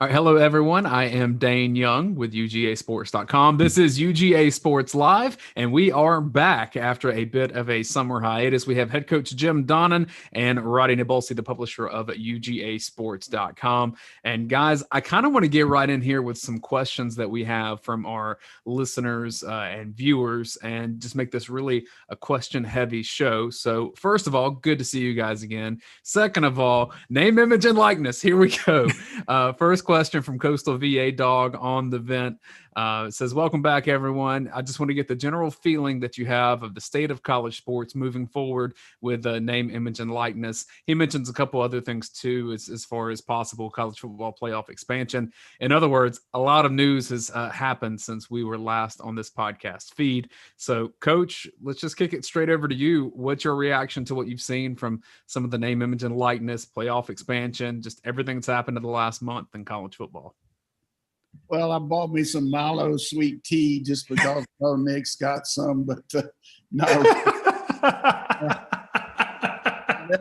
All right, hello everyone. I am Dane Young with UGASports.com. This is UGA Sports Live, and we are back after a bit of a summer hiatus. We have head coach Jim Donnan and Roddy Nabolsi, the publisher of UGASports.com. And guys, I kind of want to get right in here with some questions that we have from our listeners and viewers, and just make this really a question-heavy show. So, first of all, good to see you guys again. Second of all, name, image, and likeness. Here we go. First question from Coastal VA Dog on the vent. It says, welcome back, everyone. I just want to get the general feeling that you have of the state of college sports moving forward with name, image, and likeness. He mentions a couple other things, too, as far as possible college football playoff expansion. In other words, a lot of news has happened since we were last on this podcast feed. So, Coach, let's just kick it straight over to you. What's your reaction to what you've seen from some of the name, image, and likeness, playoff expansion, just everything that's happened in the last month in college football? Well, I bought me some Milo sweet tea just because Nick's got some, but no. Then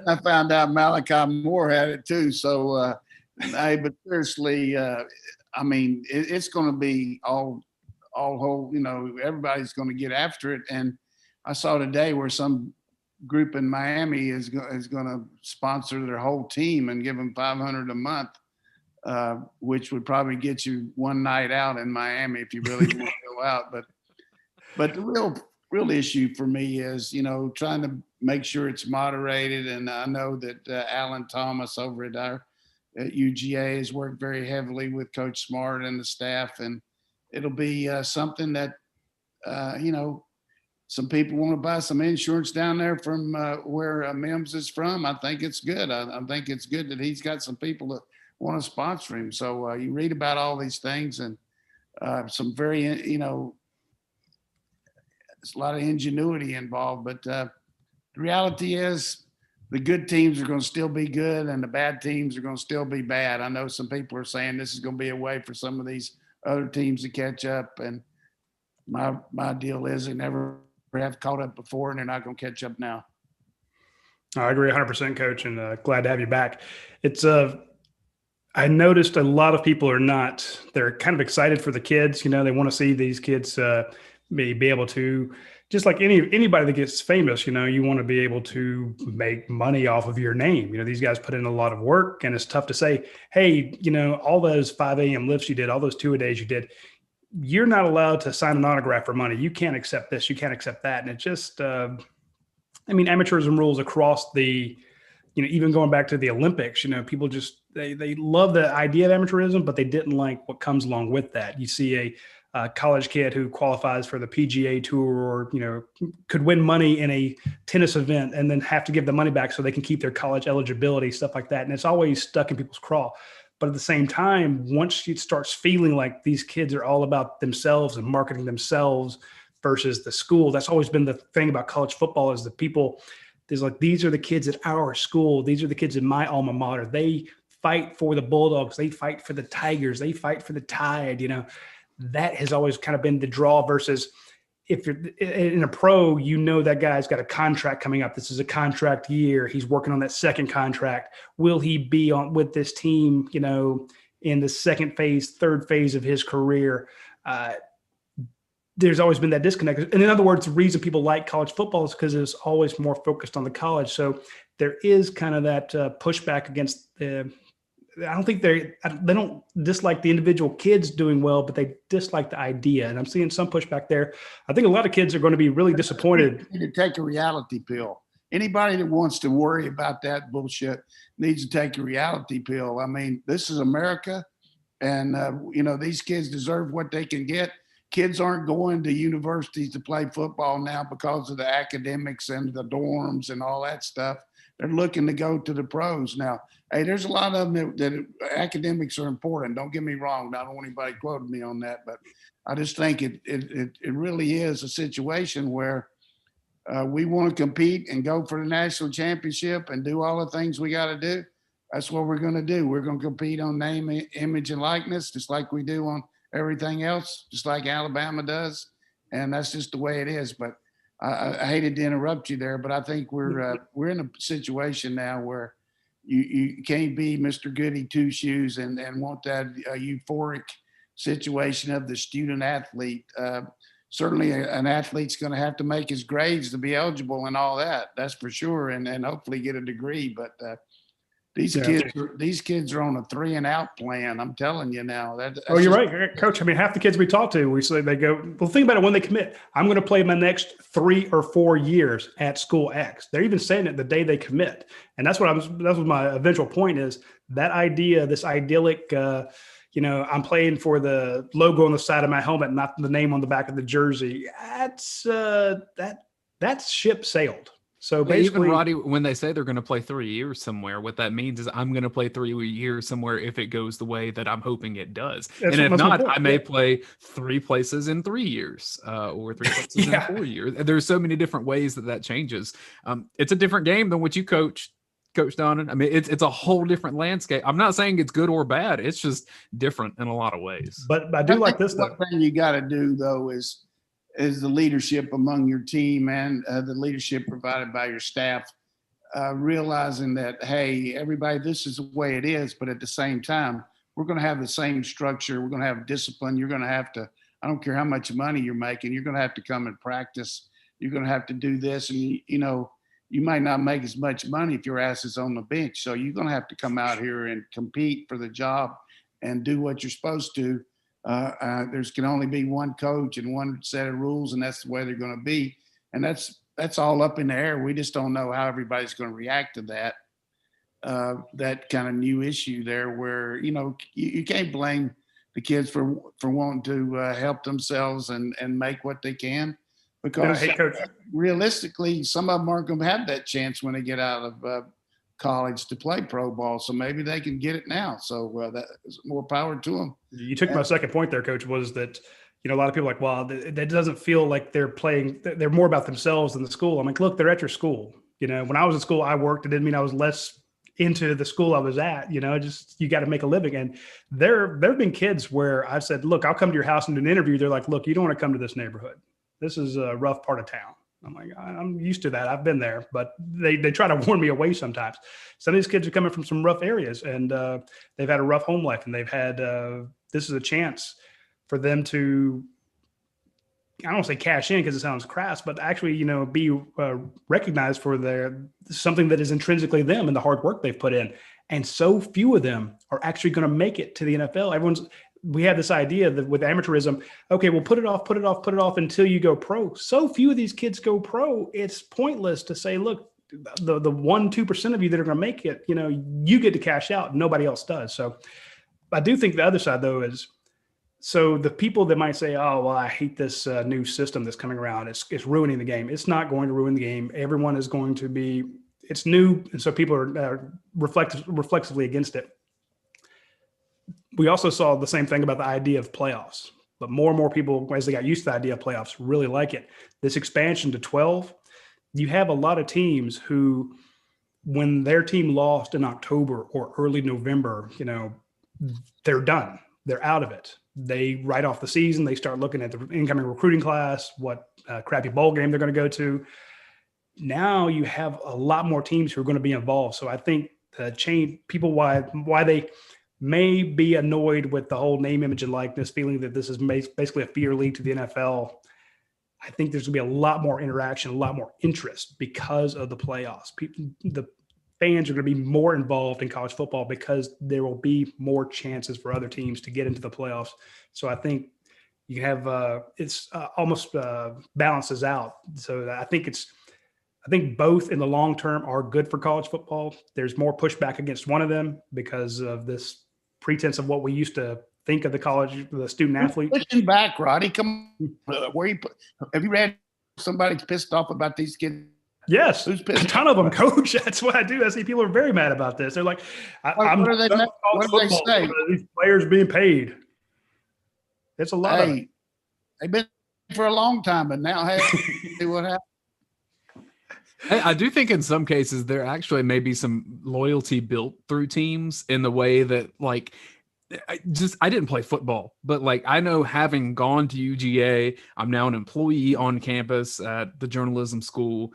I found out Malachi Moore had it too. So, but seriously, I mean, it's going to be all whole. Everybody's going to get after it. And I saw today where some group in Miami is going to sponsor their whole team and give them $500 a month. Which would probably get you one night out in Miami if you really want to go out. But the real issue for me is, trying to make sure it's moderated. And I know that Alan Thomas over at UGA has worked very heavily with Coach Smart and the staff. And it'll be something that, some people want to buy some insurance down there from where Mims is from. I think it's good. I think it's good that he's got some people that want to sponsor him. So you read about all these things and some very, there's a lot of ingenuity involved, but the reality is the good teams are going to still be good and the bad teams are going to still be bad. I know some people are saying this is going to be a way for some of these other teams to catch up. And my deal is they never have caught up before and they're not going to catch up now. I agree 100%, Coach, and glad to have you back. It's I noticed a lot of people they're kind of excited for the kids. They want to see these kids be able to, just like anybody that gets famous, you want to be able to make money off of your name. These guys put in a lot of work, and it's tough to say, hey, all those 5 a.m. lifts you did, all those two-a-days you did, you're not allowed to sign an autograph for money. You can't accept this. You can't accept that. And it just, amateurism rules across the, even going back to the Olympics, people just, they love the idea of amateurism, but they didn't like what comes along with that. You see a college kid who qualifies for the PGA Tour or, could win money in a tennis event and then have to give the money back so they can keep their college eligibility, stuff like that. And it's always stuck in people's craw. But at the same time, once it starts feeling like these kids are all about themselves and marketing themselves versus the school, that's always been the thing about college football is that people – there's like, these are the kids at our school. These are the kids in my alma mater. They fight for the Bulldogs. They fight for the Tigers. They fight for the Tide. That has always kind of been the draw versus if you're in a pro, that guy's got a contract coming up. This is a contract year. He's working on that second contract. Will he be on with this team, in the second phase, third phase of his career? There's always been that disconnect. And in other words, the reason people like college football is because it's always more focused on the college. So there is kind of that pushback against I don't think they don't dislike the individual kids doing well, but they dislike the idea. And I'm seeing some pushback there. I think a lot of kids are going to be really disappointed. You need to take a reality pill. Anybody that wants to worry about that bullshit needs to take a reality pill. I mean, this is America, and these kids deserve what they can get. Kids aren't going to universities to play football now because of the academics and the dorms and all that stuff. They're looking to go to the pros now. Hey, there's a lot of them that academics are important. Don't get me wrong. I don't want anybody quoting me on that, but I just think it really is a situation where we want to compete and go for the national championship and do all the things we got to do. That's what we're going to do. We're going to compete on name, image, and likeness, just like we do on everything else, just like Alabama does. And that's just the way it is. But I hated to interrupt you there, but I think we're in a situation now where you can't be Mr. Goody Two Shoes and want that euphoric situation of the student athlete. Certainly an athlete's going to have to make his grades to be eligible and all that. That's for sure. And hopefully get a degree. But these kids are on a 3 and out plan. I'm telling you now. Oh, you're right, Coach. I mean, half the kids we talk to, we say they go, well, think about it when they commit. I'm going to play my next 3 or 4 years at school X. They're even saying it the day they commit. And that's what my eventual point is. That idea, this idyllic, I'm playing for the logo on the side of my helmet, not the name on the back of the jersey. That's ship sailed. So basically, even Roddy, when they say they're going to play 3 years somewhere, what that means is I'm going to play 3 years somewhere if it goes the way that I'm hoping it does. And if not, I may play 3 places in 3 years or 3 places in 4 years. There's so many different ways that changes. It's a different game than what you coach Donnan. I mean, it's a whole different landscape. I'm not saying it's good or bad. It's just different in a lot of ways. But I do like this, though. One thing you got to do, though, is the leadership among your team and the leadership provided by your staff, realizing that, hey, everybody, this is the way it is. But at the same time, we're going to have the same structure. We're going to have discipline. You're going to have to, I don't care how much money you're making, you're going to have to come and practice. You're going to have to do this. And, you might not make as much money if your ass is on the bench. So you're going to have to come out here and compete for the job and do what you're supposed to. There's can only be one coach and one set of rules, and that's the way they're going to be. And that's all up in the air. We just don't know how everybody's going to react to that. That kind of new issue there where, you can't blame the kids for wanting to help themselves and make what they can. Because realistically, some of them aren't going to have that chance when they get out of college to play pro ball. So maybe they can get it now. So that's more power to them. You took my second point there, Coach, was that, a lot of people are like, well, that doesn't feel like they're playing. They're more about themselves than the school. I'm like, look, they're at your school. When I was in school, I worked. It didn't mean I was less into the school I was at, just you got to make a living. And there have been kids where I've said, look, I'll come to your house and do an interview. They're like, look, you don't want to come to this neighborhood. This is a rough part of town. I'm like, I'm used to that. I've been there, but they try to warn me away sometimes. Some of these kids are coming from some rough areas and they've had a rough home life, and they've had, this is a chance for them to, I don't want to say cash in because it sounds crass, but actually, be recognized for something that is intrinsically them and the hard work they've put in. And so few of them are actually going to make it to the NFL. We have this idea that with amateurism, okay, we'll put it off until you go pro. So few of these kids go pro. It's pointless to say, look, the 1-2% of you that are going to make it, you get to cash out. Nobody else does. So I do think the other side, though, is so the people that might say, oh, well, I hate this new system that's coming around. It's ruining the game. It's not going to ruin the game. Everyone is going to be, it's new. And so people are reflexively against it. We also saw the same thing about the idea of playoffs, but more and more people, as they got used to the idea of playoffs, really like it. This expansion to 12, you have a lot of teams who, when their team lost in October or early November, they're done. They're out of it. They write off the season. They start looking at the incoming recruiting class, what crappy bowl game they're going to go to. Now you have a lot more teams who are going to be involved. So I think the change, people, why they may be annoyed with the whole name, image, and likeness, feeling that this is basically a feeder league to the NFL. I think there's going to be a lot more interaction, a lot more interest because of the playoffs. The fans are going to be more involved in college football because there will be more chances for other teams to get into the playoffs. So I think you have it's almost balances out. So I think both in the long term are good for college football. There's more pushback against one of them because of this pretense of what we used to think of the student athlete. Pushing back, Roddy. Come on. Have you read somebody's pissed off about these kids? Yes, a ton of them, Coach. That's what I do. I see people are very mad about this. They're like, what do they say? These players being paid. It's a lot of them. They've been for a long time, but now, hey, see what happened. I do think in some cases there actually may be some loyalty built through teams in the way that, like, I didn't play football, but like I know, having gone to UGA, I'm now an employee on campus at the journalism school.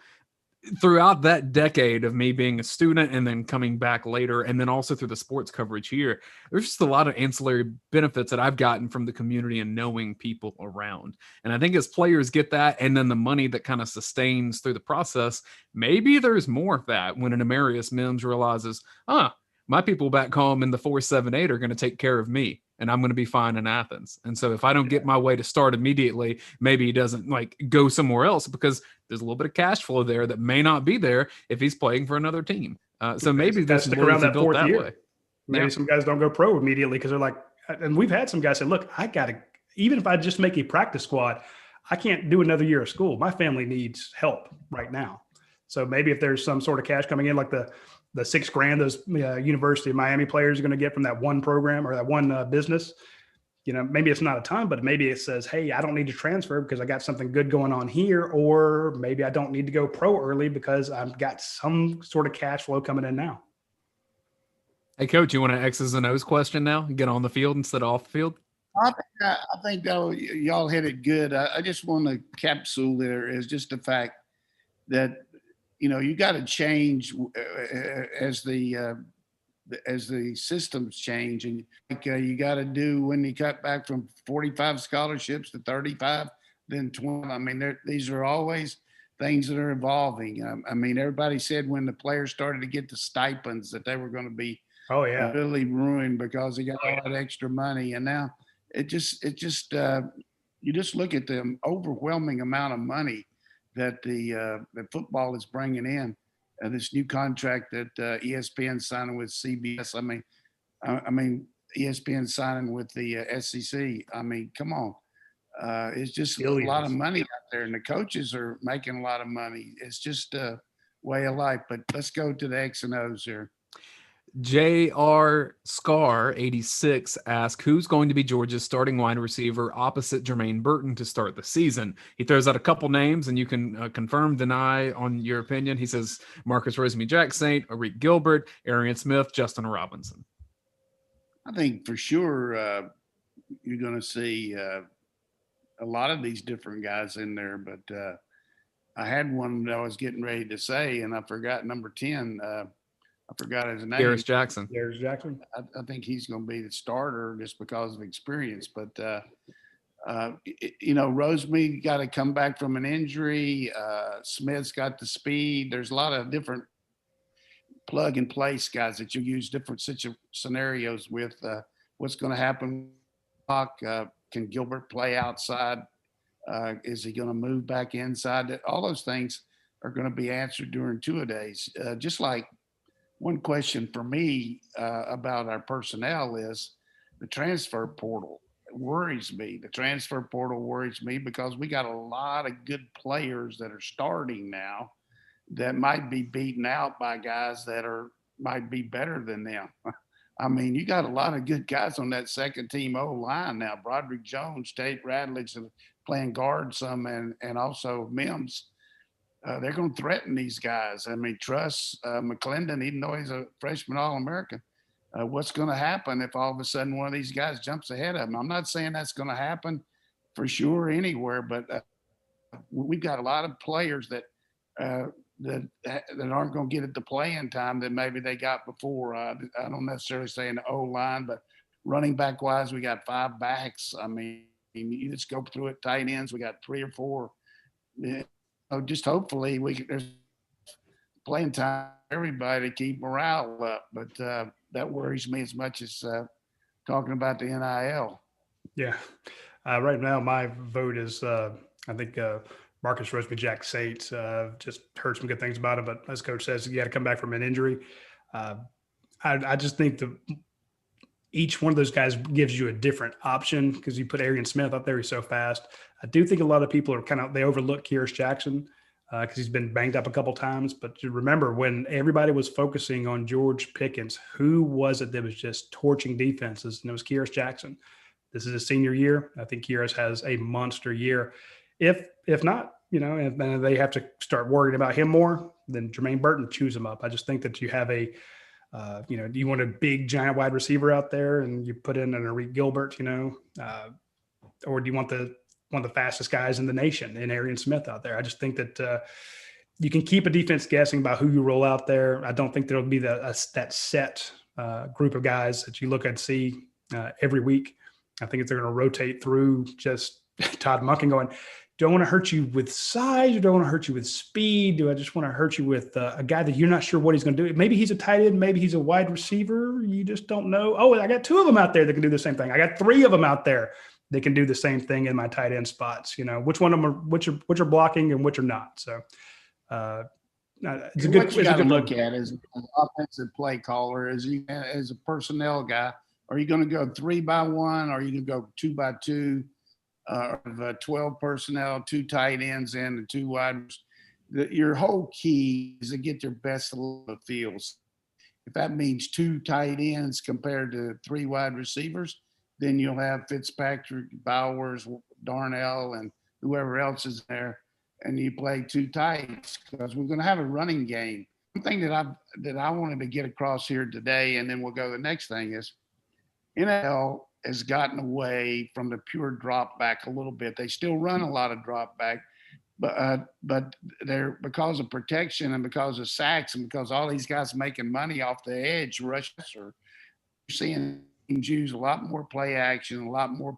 throughout that decade of me being a student and then coming back later, and then also through the sports coverage here, there's just a lot of ancillary benefits that I've gotten from the community and knowing people around. And I think as players get that, and then the money that kind of sustains through the process, maybe there's more of that when an Amarius Mims realizes, my people back home in the 478 are going to take care of me, and I'm going to be fine in Athens. And so if I don't get my way to start immediately, maybe he doesn't like go somewhere else, because there's a little bit of cash flow there that may not be there if he's playing for another team. So maybe that's this stick around that built fourth that year. way. Maybe some guys don't go pro immediately because they're like, and we've had some guys say, look, I got to, even if I just make a practice squad, I can't do another year of school. My family needs help right now. So maybe if there's some sort of cash coming in, like the $6,000 those University of Miami players are going to get from that one program or that one business, maybe it's not a ton, but maybe it says, hey, I don't need to transfer because I got something good going on here. Or maybe I don't need to go pro early because I've got some sort of cash flow coming in now. Hey, Coach, you want an X's and O's question now? Get on the field instead of off the field? I think y'all hit it good. I just want to capsule there is just the fact that, you got to change as the systems change, and you got to do when you cut back from 45 scholarships to 35, then 20. I mean, these are always things that are evolving. Everybody said when the players started to get the stipends that they were going to be really ruined because they got all that extra money, and now you just look at the overwhelming amount of money that the football is bringing in. This new contract that ESPN signing with CBS. I mean, ESPN signing with the SEC. I mean, come on. It's just a lot of money out there, and the coaches are making a lot of money. It's just a way of life. But let's go to the X and O's here. J.R. Scar 86 asks, who's going to be Georgia's starting wide receiver opposite Jermaine Burton to start the season? He throws out a couple names, and you can confirm, deny on your opinion. He says Marcus Rosemy-Jacksaint, Arik Gilbert, Arian Smith, Justin Robinson. I think for sure you're going to see a lot of these different guys in there, but I had one that I was getting ready to say, and I forgot number 10. I forgot his name. Darius Jackson. I think he's going to be the starter just because of experience. But, Rosemy got to come back from an injury. Smith's got the speed. There's a lot of different plug-and-place guys that you use different scenarios with. What's going to happen? Can Gilbert play outside? Is he going to move back inside? All those things are going to be answered during two-a-days. Just like one question for me about our personnel is the transfer portal worries me. The transfer portal worries me because we got a lot of good players that are starting now that might be beaten out by guys that might be better than them. I mean, you got a lot of good guys on that second team O-line now. Broderick Jones, Tate Radledge playing guard some, and also Mims. They're going to threaten these guys. I mean, Truss, McClendon, even though he's a freshman All-American, what's going to happen if all of a sudden one of these guys jumps ahead of them? I'm not saying that's going to happen for sure anywhere, but we've got a lot of players that aren't going to get it to playing time that maybe they got before. I don't necessarily say in the O-line, but running back wise, we got 5 backs. I mean, you just go through it. Tight ends, we got 3 or 4. Just hopefully there's playing time for everybody to keep morale up. But that worries me as much as talking about the NIL. Yeah. Right now, my vote is I think Marcus Rosemy-Jacksaint. Just heard some good things about him, but as Coach says, he had to come back from an injury. I just think each one of those guys gives you a different option because you put Arian Smith up there. He's so fast. I do think a lot of people they overlook Kyrus Jackson because he's been banged up a couple times. But you remember when everybody was focusing on George Pickens, who was it that was just torching defenses? And it was Kyrus Jackson. This is his senior year. I think Kyrus has a monster year. If not, and then they have to start worrying about him more, then Jermaine Burton chews him up. I just think that you have do you want a big giant wide receiver out there and you put in an Arik Gilbert, or do you want one of the fastest guys in the nation in Arian Smith out there? I just think that you can keep a defense guessing about who you roll out there. I don't think there'll be that set group of guys that you look at and see every week. I think they're going to rotate through just Todd Monken going, do I want to hurt you with size or do I want to hurt you with speed? Do I just want to hurt you with a guy that you're not sure what he's going to do? Maybe he's a tight end. Maybe he's a wide receiver. You just don't know. Oh, I got 2 of them out there that can do the same thing. I got 3 of them out there that can do the same thing in my tight end spots. You know, which one of them are, which are blocking and which are not. So it's a good, what you got to look at as an offensive play caller, as a personnel guy. Are you going to go 3-by-1? Or are you going to go 2-by-2? Of 12 personnel, 2 tight ends and 2 wide. Your whole key is to get your best of the fields. If that means 2 tight ends compared to 3 wide receivers, then you'll have Fitzpatrick, Bowers, Darnell, and whoever else is there, and you play 2 tights because we're going to have a running game. One thing that I wanted to get across here today, and then we'll go to the next thing, is NFL has gotten away from the pure drop back a little bit. They still run a lot of drop back, but they're, because of protection and because of sacks and because all these guys making money off the edge rusher, you're seeing teams use a lot more play action, a lot more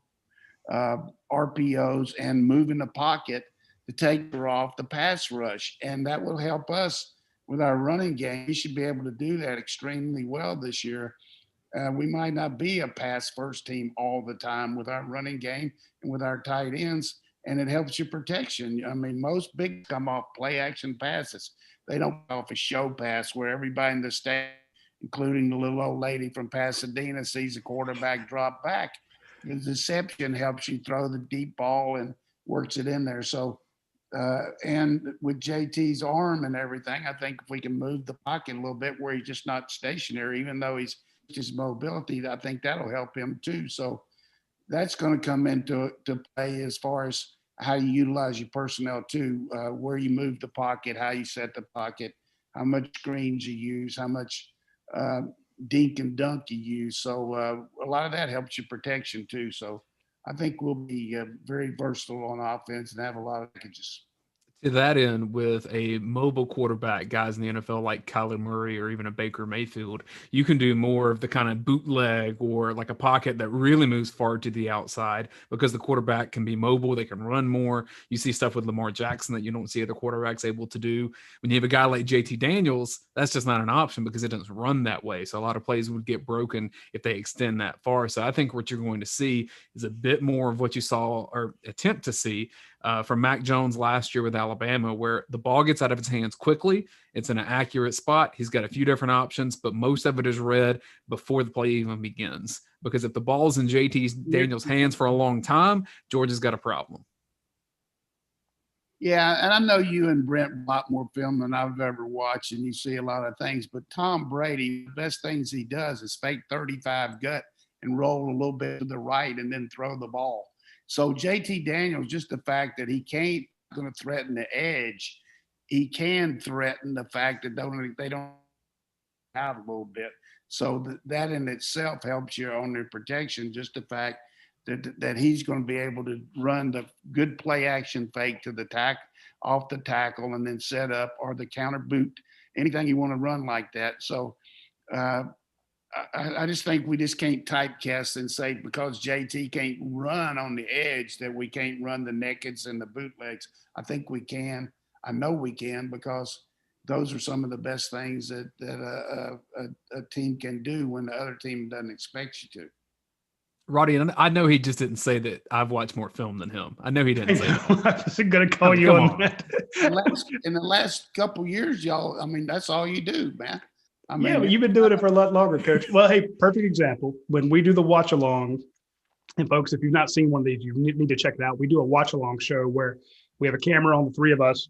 RPOs, and moving the pocket to take her off the pass rush, and that will help us with our running game. We should be able to do that extremely well this year. We might not be a pass first team all the time with our running game and with our tight ends, and it helps your protection. I mean, most big come off play action passes. They don't come off a show pass where everybody in the stand, including the little old lady from Pasadena, sees a quarterback drop back. The deception helps you throw the deep ball and works it in there. So, and with JT's arm and everything, I think if we can move the pocket a little bit where he's just not stationary, even though he's his mobility, I think that'll help him too. So that's going to come into play as far as how you utilize your personnel too, where you move the pocket, how you set the pocket, how much screens you use, how much dink and dunk you use. So a lot of that helps your protection too. So I think we'll be very versatile on offense and have a lot of packages. To that end, with a mobile quarterback, guys in the NFL like Kyler Murray or even a Baker Mayfield, you can do more of the kind of bootleg or like a pocket that really moves far to the outside because the quarterback can be mobile. They can run more. You see stuff with Lamar Jackson that you don't see other quarterbacks able to do. When you have a guy like JT Daniels, that's just not an option because it doesn't run that way. So a lot of plays would get broken if they extend that far. So I think what you're going to see is a bit more of what you saw or attempt to see from Mac Jones last year with Alabama, where the ball gets out of his hands quickly. It's in an accurate spot. He's got a few different options, but most of it is read before the play even begins. Because if the ball's in JT Daniels' hands for a long time, Georgia's got a problem. Yeah, and I know you and Brent a lot more film than I've ever watched, and you see a lot of things. But Tom Brady, the best things he does is fake 35 gut and roll a little bit to the right and then throw the ball. So JT Daniels, just the fact that he can't going to threaten the edge, he can threaten the fact that they don't out a little bit. So that in itself helps you on their protection. Just the fact that he's going to be able to run the good play action fake to the off the tackle and then set up or the counter boot, anything you want to run like that. So I just think we just can't typecast and say because JT can't run on the edge that we can't run the nakeds and the bootlegs. I think we can. I know we can because those are some of the best things that a team can do when the other team doesn't expect you to. Roddy, and I know he just didn't say that I've watched more film than him. I know he didn't say that. I was going to call you on that. In the last couple of years, y'all, I mean, that's all you do, man. I mean, yeah, but you've been doing it for a lot longer, Coach. Well, hey, perfect example. When we do the watch along, and folks, if you've not seen one of these, you need to check it out. We do a watch along show where we have a camera on the 3 of us,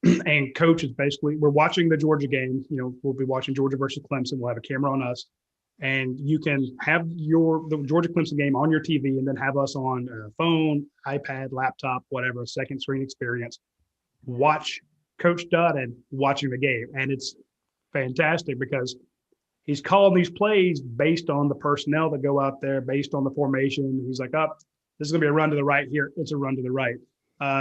and Coach is basically, we're watching the Georgia game. You know, we'll be watching Georgia versus Clemson. We'll have a camera on us, and you can have the Georgia Clemson game on your TV, and then have us on phone, iPad, laptop, whatever, second screen experience. Watch Coach Donnan watching the game, and it's fantastic because he's calling these plays based on the personnel that go out there, based on the formation. He's like, this is going to be a run to the right here. It's a run to the right.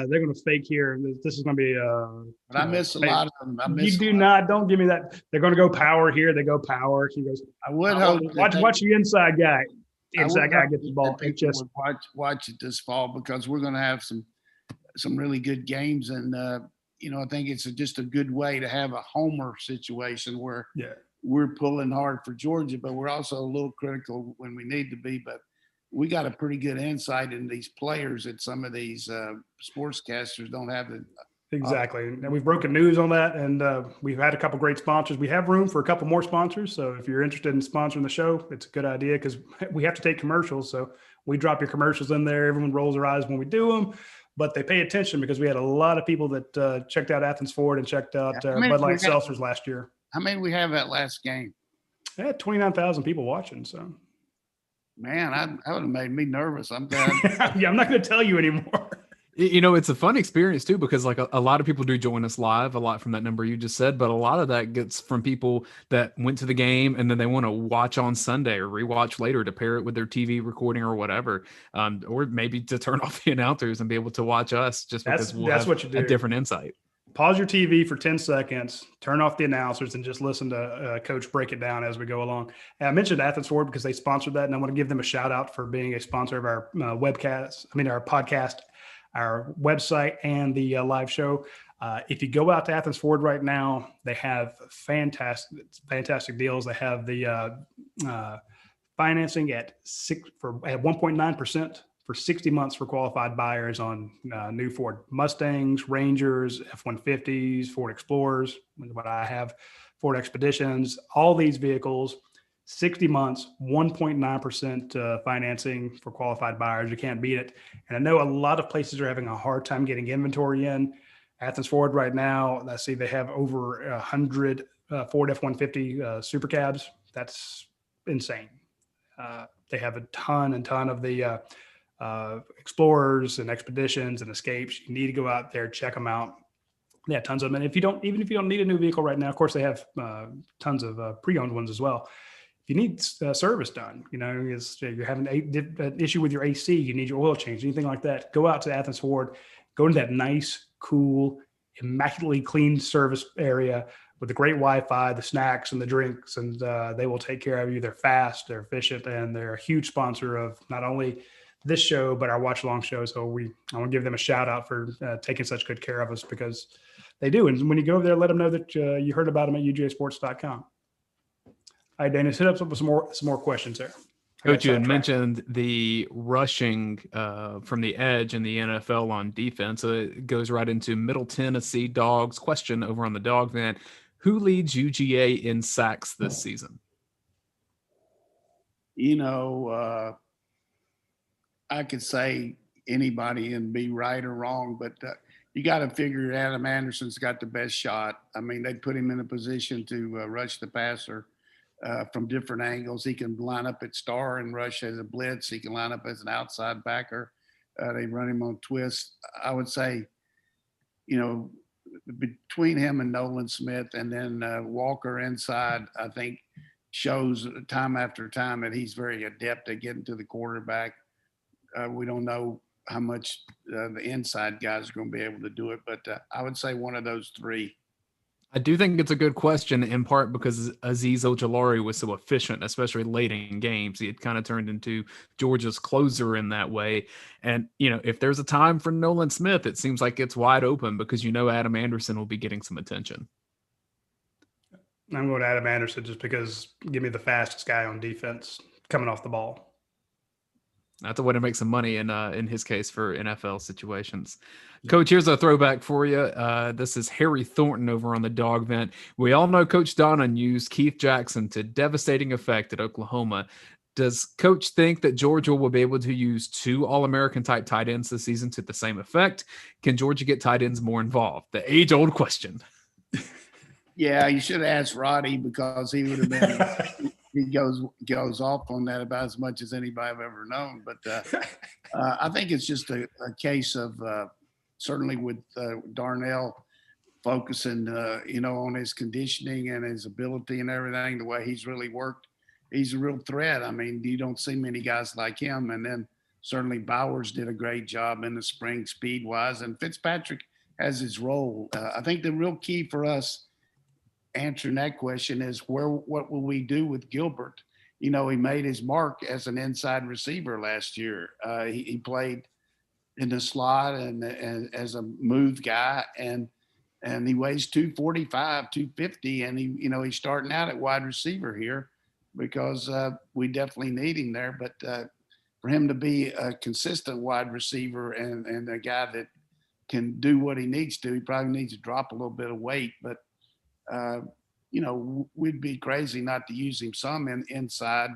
They're going to fake here. This is going to be. But I miss a lot of them. You do not. Don't give me that. They're going to go power here. They go power. He goes. I would hope. Watch the inside guy. Inside guy gets the ball. It just watch it this fall because we're going to have some really good games, and I think it's just a good way to have a homer situation where we're pulling hard for Georgia, but we're also a little critical when we need to be. But we got a pretty good insight in these players that some of these sportscasters don't have. Exactly. And we've broken news on that, and we've had a couple great sponsors. We have room for a couple more sponsors. So if you're interested in sponsoring the show, it's a good idea because we have to take commercials. So we drop your commercials in there. Everyone rolls their eyes when we do them, but they pay attention because we had a lot of people that checked out Athens Ford and checked out Bud Light Seltzers last year. How many we have that last game? I had 29,000 people watching. So, man, that would have made me nervous. I'm glad. Yeah, I'm not going to tell you anymore. It's a fun experience too, because like a lot of people do join us live, a lot from that number you just said, but a lot of that gets from people that went to the game and then they want to watch on Sunday or rewatch later to pair it with their TV recording or whatever, or maybe to turn off the announcers and be able to watch us just because that's what you do. A different insight. Pause your TV for 10 seconds, turn off the announcers, and just listen to Coach break it down as we go along. And I mentioned Athens Ford because they sponsored that, and I want to give them a shout out for being a sponsor of our our podcast, our website, and the live show. If you go out to Athens Ford right now, they have fantastic deals. They have the financing at 1.9% for 60 months for qualified buyers on new Ford Mustangs, Rangers, F-150s, Ford Explorers, what I have, Ford Expeditions, all these vehicles, 60 months, 1.9% financing for qualified buyers. You can't beat it. And I know a lot of places are having a hard time getting inventory in. Athens Ford right now, I see they have over 100 Ford F-150 Super Cabs. That's insane. They have a ton of the Explorers and Expeditions and Escapes. You need to go out there, check them out. They have tons of them. And even if you don't need a new vehicle right now, of course, they have tons of pre-owned ones as well. If you need service done, you're having an issue with your AC, you need your oil change, anything like that, go out to Athens Ford, go to that nice, cool, immaculately clean service area with the great Wi-Fi, the snacks and the drinks, and they will take care of you. They're fast, they're efficient, and they're a huge sponsor of not only this show, but our watch along show. So I want to give them a shout out for taking such good care of us because they do. And when you go over there, let them know that you heard about them at UGASports.com. All right, Dana, hit up with some more questions there. Coach, you had mentioned the rushing from the edge in the NFL on defense. So it goes right into Middle Tennessee Dogs question over on the Dog Vent. Who leads UGA in sacks this season? I could say anybody and be right or wrong, but you got to figure Adam Anderson's got the best shot. I mean, they put him in a position to rush the passer from different angles. He can line up at star and rush as a blitz. He can line up as an outside backer. They run him on twist. I would say, between him and Nolan Smith and then Walker inside, I think shows time after time that he's very adept at getting to the quarterback. We don't know how much the inside guys are going to be able to do it, but I would say one of those three. I do think it's a good question, in part because Azeez Ojulari was so efficient, especially late in games. He had kind of turned into Georgia's closer in that way. And, if there's a time for Nolan Smith, it seems like it's wide open because Adam Anderson will be getting some attention. I'm going to Adam Anderson just because give me the fastest guy on defense coming off the ball. That's a way to make some money in his case for NFL situations. Coach, here's a throwback for you. This is Harry Thornton over on the Dog Vent. We all know Coach Donnan used Keith Jackson to devastating effect at Oklahoma. Does Coach think that Georgia will be able to use two All-American type tight ends this season to the same effect? Can Georgia get tight ends more involved? The age-old question. Yeah, you should have asked Roddy because he would have been – he goes off on that about as much as anybody I've ever known. But I think it's just a case of certainly with Darnell focusing, on his conditioning and his ability and everything, the way he's really worked. He's a real threat. I mean, you don't see many guys like him. And then certainly Bowers did a great job in the spring speed-wise, and Fitzpatrick has his role. I think the real key for us answering that question is what will we do with Gilbert? He made his mark as an inside receiver last year. He played in the slot and as a move guy, and he weighs 245, 250, and he's starting out at wide receiver here because we definitely need him there. But for him to be a consistent wide receiver and a guy that can do what he needs to, he probably needs to drop a little bit of weight. But we'd be crazy not to use him some inside,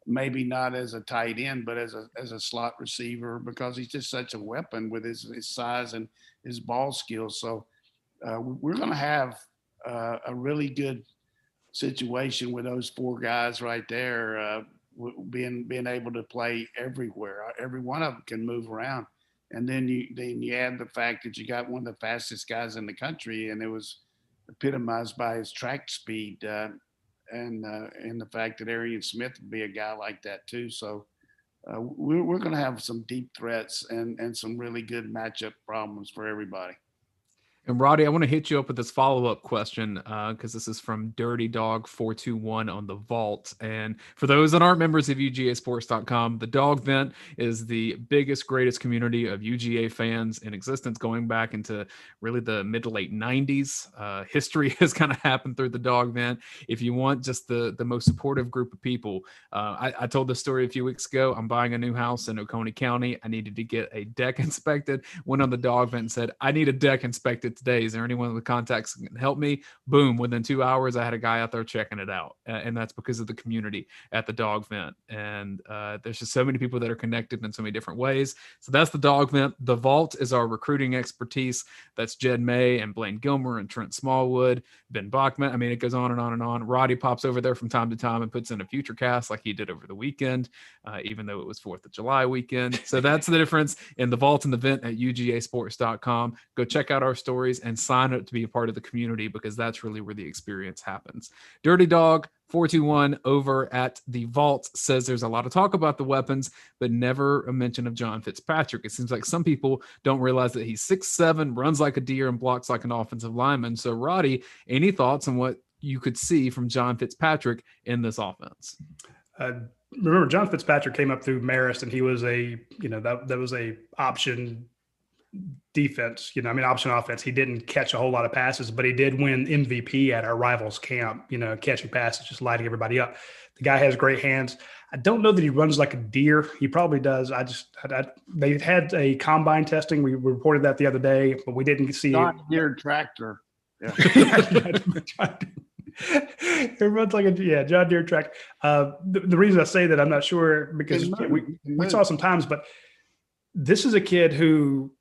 maybe not as a tight end, but as a slot receiver, because he's just such a weapon with his size and his ball skills. So we're going to have a really good situation with those four guys right there, being able to play everywhere. Every one of them can move around. And then you add the fact that you got one of the fastest guys in the country, and it was epitomized by his track speed, and the fact that Arian Smith would be a guy like that too. So we're going to have some deep threats and some really good matchup problems for everybody. And Roddy, I want to hit you up with this follow-up question because this is from Dirty Dog 421 on the Vault. And for those that aren't members of UGASports.com, the Dog Vent is the biggest, greatest community of UGA fans in existence, going back into really the mid to late 90s. History has kind of happened through the Dog Vent. If you want just the most supportive group of people, I told this story a few weeks ago. I'm buying a new house in Oconee County. I needed to get a deck inspected. Went on the Dog Vent and said, I need a deck inspected today. Is there anyone with contacts that can help me? Boom. Within 2 hours, I had a guy out there checking it out. And that's because of the community at the Dog Vent. And there's just so many people that are connected in so many different ways. So that's the Dog Vent. The Vault is our recruiting expertise. That's Jed May and Blaine Gilmer and Trent Smallwood, Ben Bachman. I mean, it goes on and on and on. Roddy pops over there from time to time and puts in a future cast like he did over the weekend, even though it was 4th of July weekend. So that's the difference in the Vault and the Vent at UGAsports.com. Go check out our stories and sign up to be a part of the community, because that's really where the experience happens. Dirty Dog 421 over at the Vault says there's a lot of talk about the weapons, but never a mention of John Fitzpatrick. It seems like some people don't realize that he's 6'7", runs like a deer, and blocks like an offensive lineman. So, Roddy, any thoughts on what you could see from John Fitzpatrick in this offense? Remember, John Fitzpatrick came up through Marist, and he was that was a option defense, option offense. He didn't catch a whole lot of passes, but he did win MVP at our rivals camp, catching passes, just lighting everybody up. The guy has great hands. I don't know that he runs like a deer. He probably does. They had a combine testing. We reported that the other day, but we didn't see John Deere tractor. Yeah. It runs like a John Deere tractor. The reason I say that, I'm not sure, because we saw some times, but this is a kid who,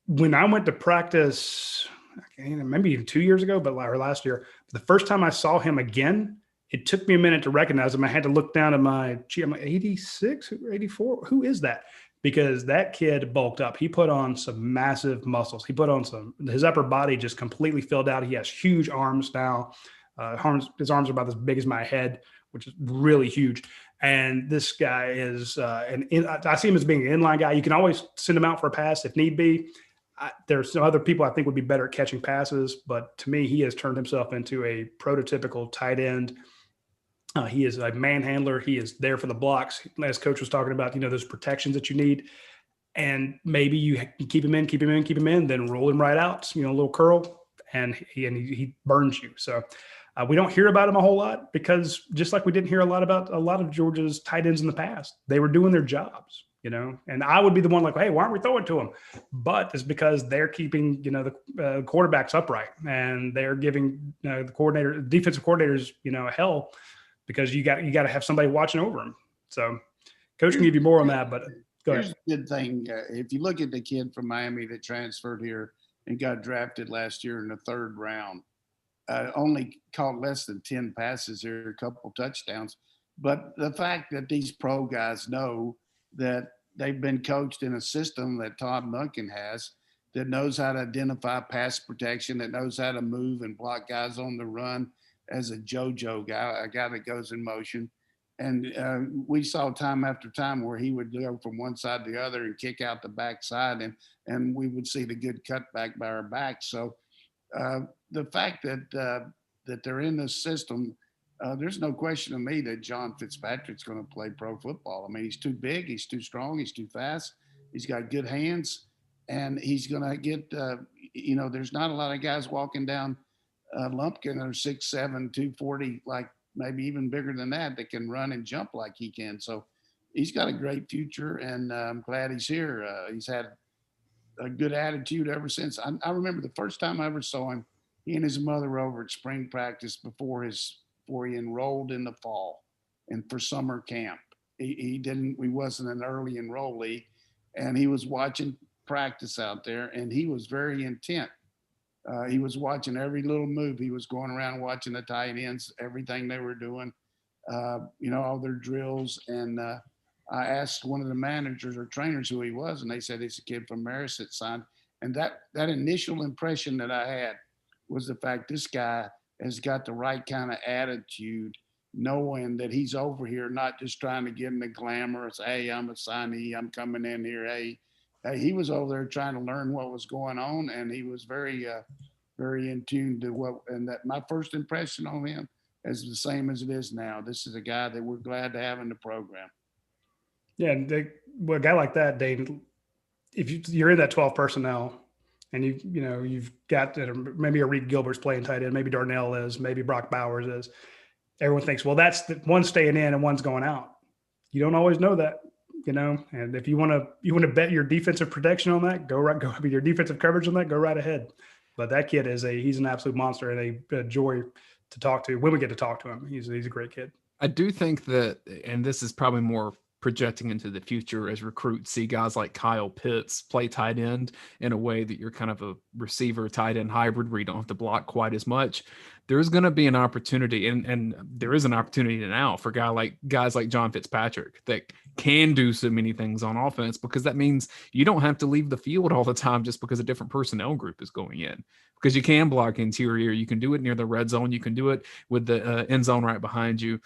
when I went to practice, maybe even 2 years ago, or last year, the first time I saw him again, it took me a minute to recognize him. I had to look down at I'm like, 86, 84? Who is that? Because that kid bulked up. He put on some massive muscles. He put on his upper body just completely filled out. He has huge arms now. His arms are about as big as my head, which is really huge. And this guy is, I see him as being an inline guy. You can always send him out for a pass if need be. There's some other people I think would be better at catching passes, but to me, he has turned himself into a prototypical tight end. He is a manhandler. He is there for the blocks. As Coach was talking about, those protections that you need. And maybe you keep him in, then roll him right out, a little curl, and he burns you. So we don't hear about him a whole lot, because just like we didn't hear a lot about a lot of Georgia's tight ends in the past, they were doing their jobs. And I would be the one like, hey, why aren't we throwing to him? But it's because they're keeping, the quarterbacks upright, and they're giving the defensive coordinators, hell, because you got to have somebody watching over him. So Coach can give you more on that, but go ahead. Here's the good thing. If you look at the kid from Miami that transferred here and got drafted last year in the 3rd round, only caught less than 10 passes here, a couple touchdowns. But the fact that these pro guys know that they've been coached in a system that Tom Duncan has, that knows how to identify pass protection, that knows how to move and block guys on the run as a JoJo guy, a guy that goes in motion. And we saw time after time where he would go from one side to the other and kick out the backside, and we would see the good cutback by our back. So the fact that they're in this system, there's no question to me that John Fitzpatrick's going to play pro football. I mean, he's too big, he's too strong, he's too fast, he's got good hands, and he's going to get. There's not a lot of guys walking down Lumpkin that are 6'7", 240, like maybe even bigger than that can run and jump like he can. So he's got a great future, and I'm glad he's here. He's had a good attitude ever since. I remember the first time I ever saw him, he and his mother were over at spring practice before he enrolled in the fall and for summer camp. He wasn't an early enrollee, and he was watching practice out there, and he was very intent. He was watching every little move. He was going around watching the tight ends, everything they were doing, all their drills. And I asked one of the managers or trainers who he was, and they said he's a kid from Marist that signed. And that initial impression that I had was the fact this guy has got the right kind of attitude, knowing that he's over here, not just trying to get in the glamorous, hey, I'm a signee, I'm coming in here, hey, he was over there trying to learn what was going on, and he was very, very in tune to what. And that my first impression on him is the same as it is now. This is a guy that we're glad to have in the program. Yeah, and a guy like that, Dane, if you're in that 12 personnel, and you've got maybe a Reed Gilbert's playing tight end, maybe Darnell is, maybe Brock Bowers is. Everyone thinks, well, that's the one's staying in and one's going out. You don't always know that. And if you want to bet your defensive protection on that, go with your defensive coverage on that, go right ahead. But that kid he's an absolute monster and a joy to talk to when we get to talk to him. He's a great kid. I do think that, and this is probably more projecting into the future as recruits see guys like Kyle Pitts play tight end in a way that you're kind of a receiver tight end hybrid where you don't have to block quite as much. There's going to be an opportunity, and there is an opportunity now for guys like John Fitzpatrick that can do so many things on offense, because that means you don't have to leave the field all the time just because a different personnel group is going in, because you can block interior. You can do it near the red zone. You can do it with the end zone right behind you.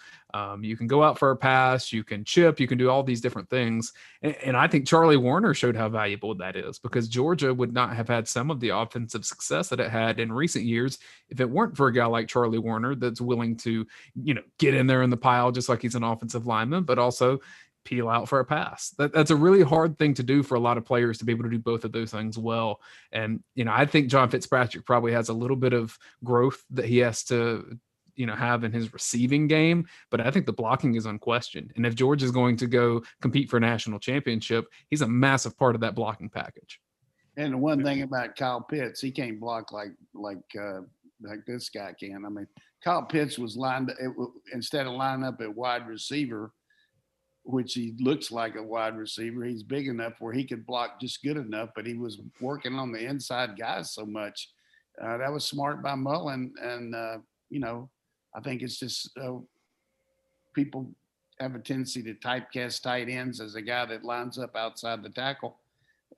You can go out for a pass. You can chip. You can do all these different things. And I think Charlie Warner showed how valuable that is, because Georgia would not have had some of the offensive success that it had in recent years if it weren't for a guy like Charlie Warner that's willing to, get in there in the pile just like he's an offensive lineman, but also peel out for a pass. That's a really hard thing to do for a lot of players, to be able to do both of those things well. And, I think John Fitzpatrick probably has a little bit of growth that he has to, have in his receiving game, but I think the blocking is unquestioned. And if Georgia is going to go compete for a national championship, he's a massive part of that blocking package. And the one thing about Kyle Pitts, he can't block like this guy can. I mean, Kyle Pitts was instead of lining up at wide receiver, which he looks like a wide receiver, he's big enough where he could block just good enough, but he was working on the inside guys so much. That was smart by Mullen. And, I think it's just people have a tendency to typecast tight ends as a guy that lines up outside the tackle.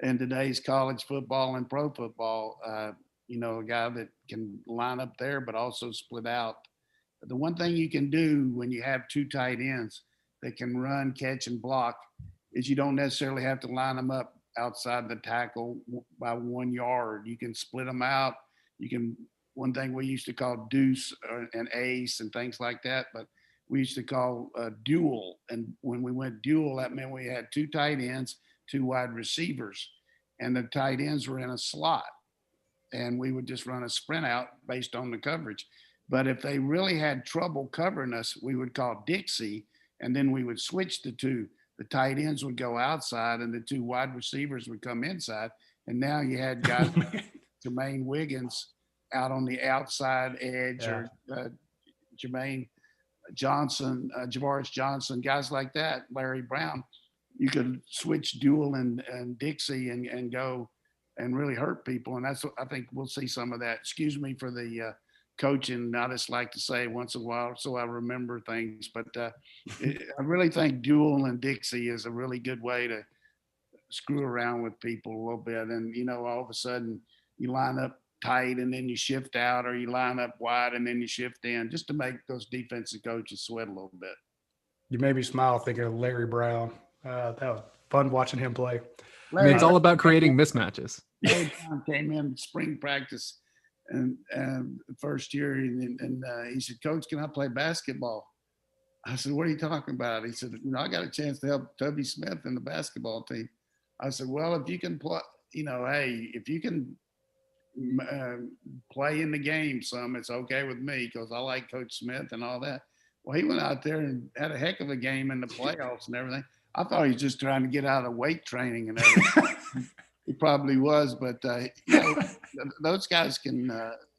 In today's college football and pro football, a guy that can line up there but also split out. The one thing you can do when you have two tight ends that can run, catch, and block is you don't necessarily have to line them up outside the tackle by 1 yard. You can split them out. One thing we used to call deuce and ace and things like that, but we used to call dual. And when we went dual, that meant we had two tight ends, two wide receivers, and the tight ends were in a slot. And we would just run a sprint out based on the coverage. But if they really had trouble covering us, we would call Dixie, and then we would switch the two. The tight ends would go outside and the two wide receivers would come inside. And now you had guys like Jermaine Wiggins out on the outside edge, or Jermaine Johnson, Javaris Johnson, guys like that, Larry Brown. You could switch dual and Dixie and go and really hurt people. And that's what I think we'll see some of that. Excuse me for the coaching. I just like to say once in a while so I remember things. But I really think dual and Dixie is a really good way to screw around with people a little bit. And, all of a sudden you line up tight and then you shift out, or you line up wide and then you shift in, just to make those defensive coaches sweat a little bit. You made me smile thinking of Larry Brown. That was fun watching him play. I mean, it's all about creating mismatches. Larry Brown came in spring practice and the first year, and he said, "Coach, can I play basketball?" I said, "What are you talking about?" He said, "I got a chance to help Toby Smith in the basketball team." I said, "Well, if you can play, hey, if you can play in the game some, it's okay with me because I like Coach Smith and all that." Well, he went out there and had a heck of a game in the playoffs and everything. I thought he was just trying to get out of weight training and everything. He probably was, but those guys can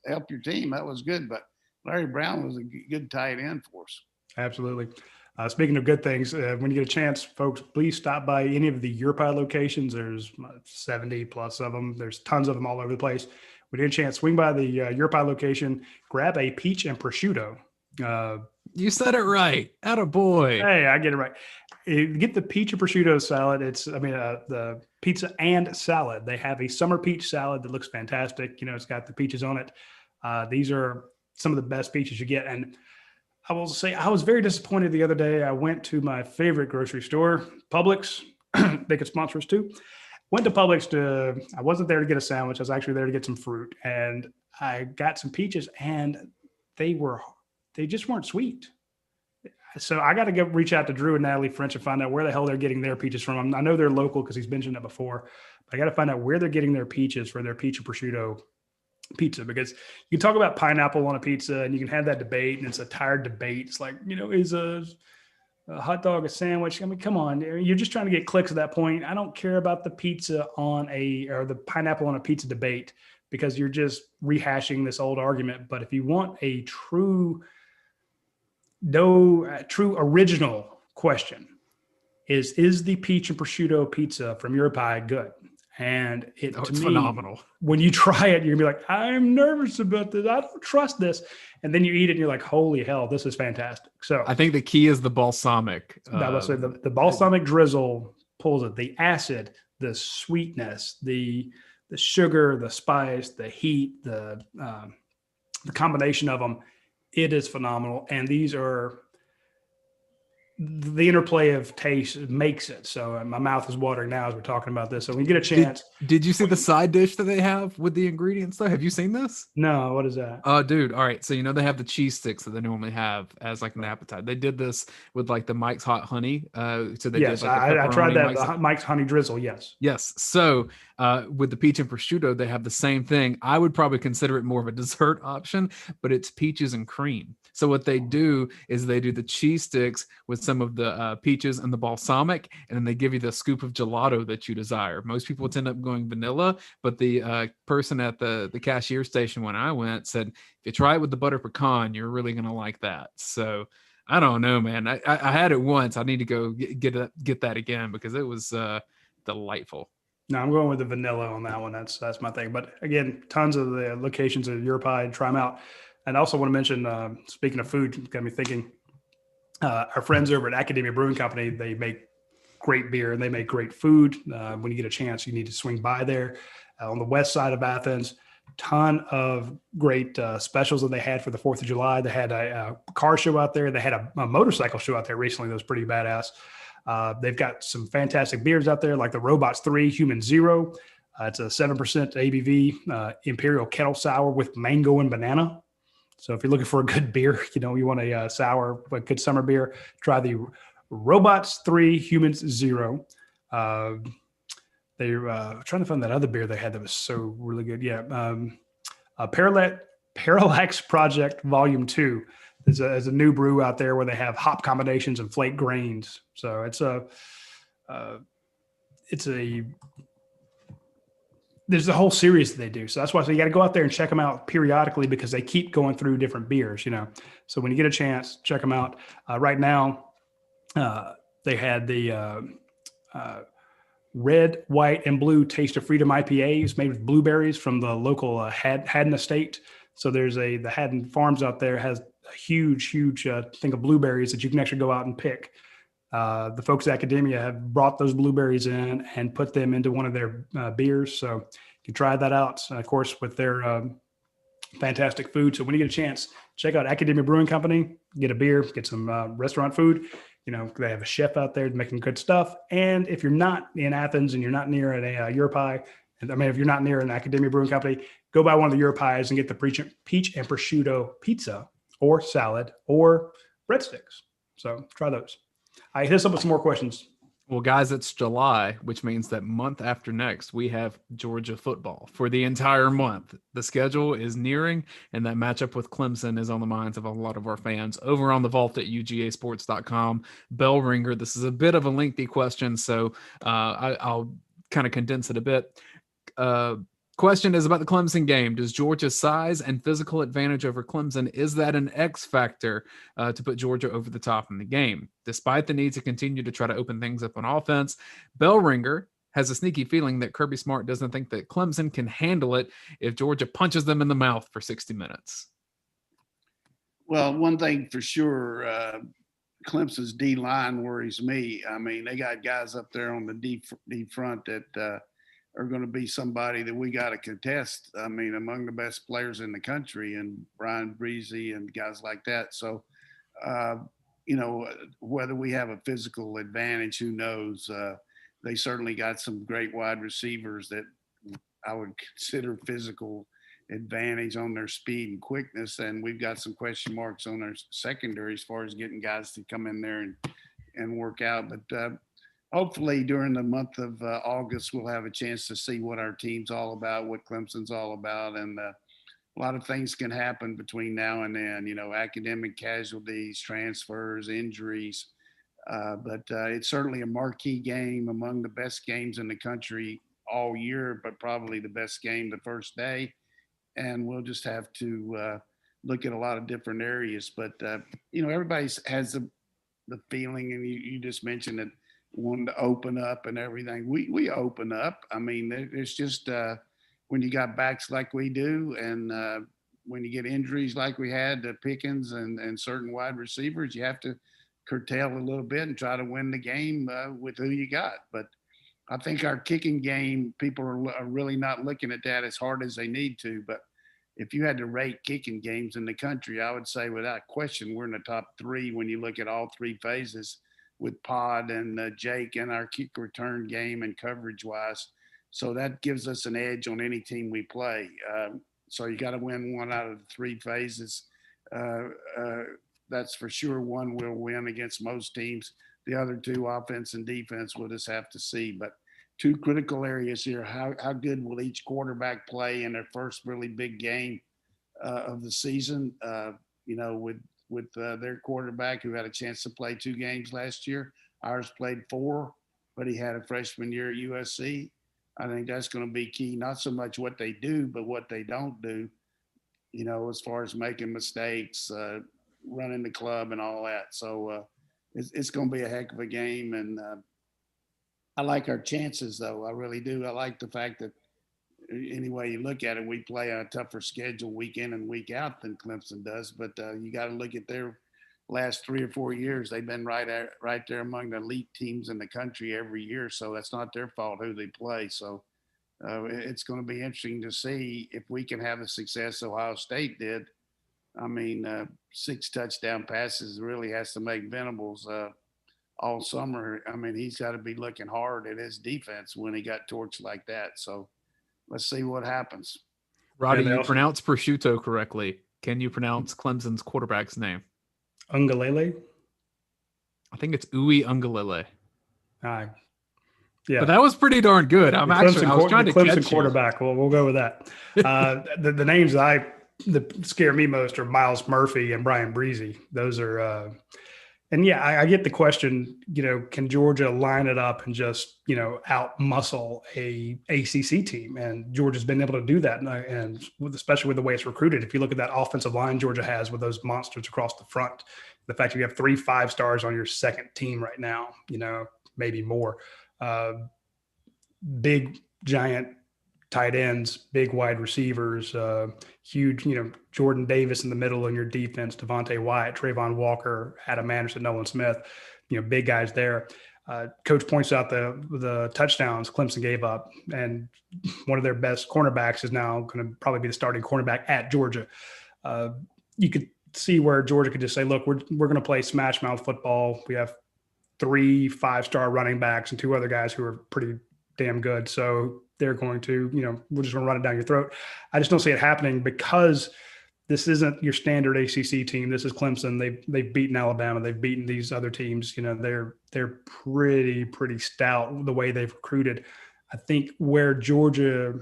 help your team. That was good. But Larry Brown was a good tight end for us. Absolutely. Speaking of good things, when you get a chance, folks, please stop by any of the URPI locations. There's 70 plus of them. There's tons of them all over the place. When you get a chance, swing by the URPI location, grab a peach and prosciutto. You said it right. Attaboy. Hey, I get it right. Get the peach and prosciutto salad. The pizza and salad. They have a summer peach salad that looks fantastic. It's got the peaches on it. These are some of the best peaches you get. And I will say I was very disappointed the other day. I went to my favorite grocery store, Publix. They could sponsor us too. Went to Publix I wasn't there to get a sandwich. I was actually there to get some fruit. And I got some peaches and they just weren't sweet. So I got to reach out to Drew and Natalie French and find out where the hell they're getting their peaches from. I know they're local because he's mentioned it before, but I got to find out where they're getting their peaches for their peach and prosciutto pizza, because you can talk about pineapple on a pizza and you can have that debate, and it's a tired debate. It's like, is a hot dog a sandwich? I mean, come on, you're just trying to get clicks at that point. I don't care about the pizza or the pineapple on a pizza debate, because you're just rehashing this old argument. But if you want a true original question, is the peach and prosciutto pizza from URPI good? And it's phenomenal. When you try it, you're gonna be like, I'm nervous about this. I don't trust this. And then you eat it and you're like, holy hell, this is fantastic. So I think the key is the balsamic. The balsamic drizzle pulls it. The acid, the sweetness, the sugar, the spice, the heat, the combination of them, it is phenomenal. And these are the interplay of taste makes it. So my mouth is watering now as we're talking about this. So when you get a chance. Did you see the side dish that they have with the ingredients though? Have you seen this? No, what is that? Oh, dude. All right. So, they have the cheese sticks that they normally have as like an appetite. They did this with like the Mike's Hot Honey. I tried that. Mike's Honey Drizzle. Yes. Yes. So with the peach and prosciutto, they have the same thing. I would probably consider it more of a dessert option, but it's peaches and cream. So what they do is they do the cheese sticks with some of the peaches and the balsamic, and then they give you the scoop of gelato that you desire. Most people tend up going vanilla, but the person at the cashier station when I went said, if you try it with the butter pecan, you're really going to like that. So I don't know, man. I had it once. I need to go get that again because it was delightful. No, I'm going with the vanilla on that one. That's my thing. But again, tons of the locations of URPI, try them out. And I also want to mention, speaking of food, got me thinking, our friends over at Academia Brewing Company, they make great beer and they make great food. When you get a chance, you need to swing by there. On the west side of Athens, ton of great specials that they had for the 4th of July. They had a car show out there. They had a motorcycle show out there recently that was pretty badass. They've got some fantastic beers out there, like the Robots 3 Human Zero. It's a 7% ABV Imperial Kettle Sour with mango and banana. So if you're looking for a good beer, you want a sour but good summer beer, try the Robots 3 Humans 0. They're trying to find that other beer they had that was so really good. Yeah. Parallax Project Volume 2. There's a new brew out there where they have hop combinations and flake grains. So there's a whole series that they do. So that's why you got to go out there and check them out periodically because they keep going through different beers, So when you get a chance, check them out. Right now, they had the red, white, and blue Taste of Freedom IPAs made with blueberries from the local Haddon Estate. So the Haddon Farms out there has a huge thing of blueberries that you can actually go out and pick. The folks at Academia have brought those blueberries in and put them into one of their beers. So you can try that out, of course, with their fantastic food. So when you get a chance, check out Academia Brewing Company, get a beer, get some restaurant food. They have a chef out there making good stuff. And if you're not in Athens and you're not near a Europie, if you're not near an Academia Brewing Company, go buy one of the Europies and get the peach and prosciutto pizza or salad or breadsticks. So try those. I hit us up with some more questions. Well, guys, it's July, which means that month after next, we have Georgia football for the entire month. The schedule is nearing, and that matchup with Clemson is on the minds of a lot of our fans over on the vault at UGASports.com. Bell ringer. This is a bit of a lengthy question, so I'll kind of condense it a bit. Question is about the Clemson game. Does Georgia's size and physical advantage over Clemson, is that an X factor to put Georgia over the top in the game? Despite the need to continue to try to open things up on offense, Bellringer has a sneaky feeling that Kirby Smart doesn't think that Clemson can handle it if Georgia punches them in the mouth for 60 minutes. Well, one thing for sure, Clemson's D-line worries me. I mean, they got guys up there on the D front that are going to be somebody that we got to contest. I mean, among the best players in the country, and Brian Breezy and guys like that. So, whether we have a physical advantage, who knows? They certainly got some great wide receivers that I would consider physical advantage on their speed and quickness. And we've got some question marks on their secondary as far as getting guys to come in there and work out. But hopefully during the month of August, we'll have a chance to see what our team's all about, what Clemson's all about. And a lot of things can happen between now and then, academic casualties, transfers, injuries. But it's certainly a marquee game, among the best games in the country all year, but probably the best game the first day. And we'll just have to look at a lot of different areas. But, everybody has the feeling, and you just mentioned it, wanting to open up and everything. We open up. I mean, it's just when you got backs like we do, and when you get injuries like we had to Pickens and certain wide receivers, you have to curtail a little bit and try to win the game with who you got. But I think our kicking game, people are really not looking at that as hard as they need to. But if you had to rate kicking games in the country, I would say without question we're in the top three when you look at all three phases, with Pod and Jake and our kick return game and coverage wise. So that gives us an edge on any team we play. So you got to win one out of the three phases. That's for sure. One will win against most teams. The other two, offense and defense, we'll just have to see. But two critical areas here. How good will each quarterback play in their first really big game of the season, with their quarterback who had a chance to play 2 games last year. Ours played 4, but he had a freshman year at USC. I think that's going to be key, not so much what they do, but what they don't do, as far as making mistakes, running the club and all that. So it's going to be a heck of a game. And I like our chances, though. I really do. I like the fact that any way you look at it, we play a tougher schedule week in and week out than Clemson does. But you got to look at their last 3 or 4 years. They've been right there among the elite teams in the country every year. So that's not their fault who they play. So it's going to be interesting to see if we can have the success Ohio State did. I mean, 6 touchdown passes really has to make Venables all summer. I mean, he's got to be looking hard at his defense when he got torched like that. So let's see what happens. Roddy, you pronounce prosciutto correctly. Can you pronounce Clemson's quarterback's name? Ungalele? I think it's Uwe Ungalele. Yeah, but that was pretty darn good. I was trying to catch quarterback. Well, we'll go with that. The names that scare me most are Miles Murphy and Brian Breezy. Those are, and yeah, I get the question. Can Georgia line it up and just out muscle a ACC team? And Georgia's been able to do that, and especially with the way it's recruited. If you look at that offensive line Georgia has with those monsters across the front, the fact that you have 3 5-stars on your second team right now, maybe more. Big, giant tight ends, big wide receivers, huge, Jordan Davis in the middle in your defense, Devontae Wyatt, Trayvon Walker, Adam Anderson, Nolan Smith, big guys there. Coach points out the touchdowns Clemson gave up, and one of their best cornerbacks is now going to probably be the starting cornerback at Georgia. You could see where Georgia could just say, look, we're going to play smash mouth football. We have 3 5-star running backs and 2 other guys who are pretty damn good. So they're going to, we're just going to run it down your throat. I just don't see it happening because this isn't your standard ACC team. This is Clemson. They've beaten Alabama. They've beaten these other teams. They're pretty stout the way they've recruited. I think where Georgia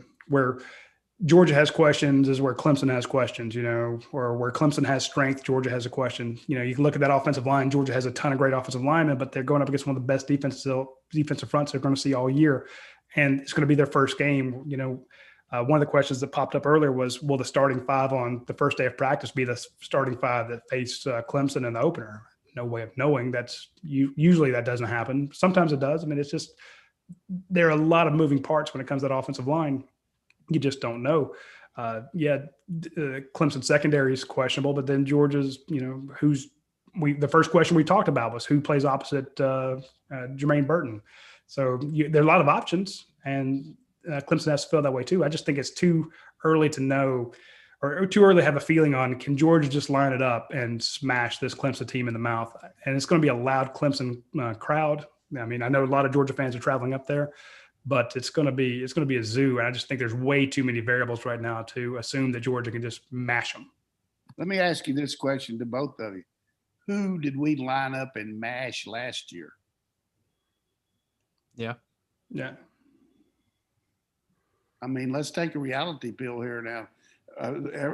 has questions is where Clemson has questions, or where Clemson has strength, Georgia has a question. You can look at that offensive line. Georgia has a ton of great offensive linemen, but they're going up against one of the best defensive fronts they're going to see all year. And it's going to be their first game. One of the questions that popped up earlier was, will the starting 5 on the first day of practice be the starting 5 that faced Clemson in the opener? No way of knowing. Usually that doesn't happen. Sometimes it does. I mean, it's just, there are a lot of moving parts when it comes to that offensive line. You just don't know. Clemson secondary is questionable, but then Georgia's, the first question we talked about was who plays opposite Jermaine Burton. So there are a lot of options, and Clemson has to feel that way too. I just think it's too early to know, or too early to have a feeling on, can Georgia just line it up and smash this Clemson team in the mouth? And it's going to be a loud Clemson crowd. I mean, I know a lot of Georgia fans are traveling up there, but it's going to be a zoo. And I just think there's way too many variables right now to assume that Georgia can just mash them. Let me ask you this question to both of you. Who did we line up and mash last year? Yeah. I mean, let's take a reality pill here now.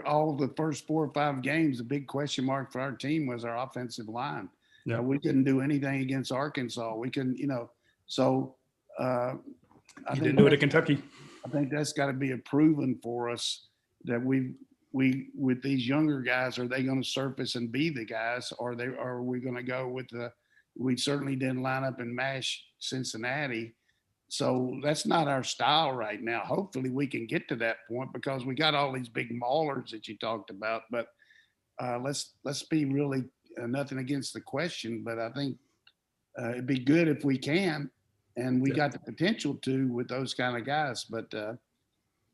All the first 4 or 5 games, the big question mark for our team was our offensive line. Yeah. We couldn't do anything against Arkansas. We couldn't, so I didn't do it at Kentucky. I think that's got to be a proven for us that we with these younger guys, are they going to surface and be the guys, or are we going to go with we certainly didn't line up and mash Cincinnati. So that's not our style right now. Hopefully we can get to that point because we got all these big maulers that you talked about, but let's be really nothing against the question, but I think it'd be good if we can, and we got the potential to with those kind of guys. But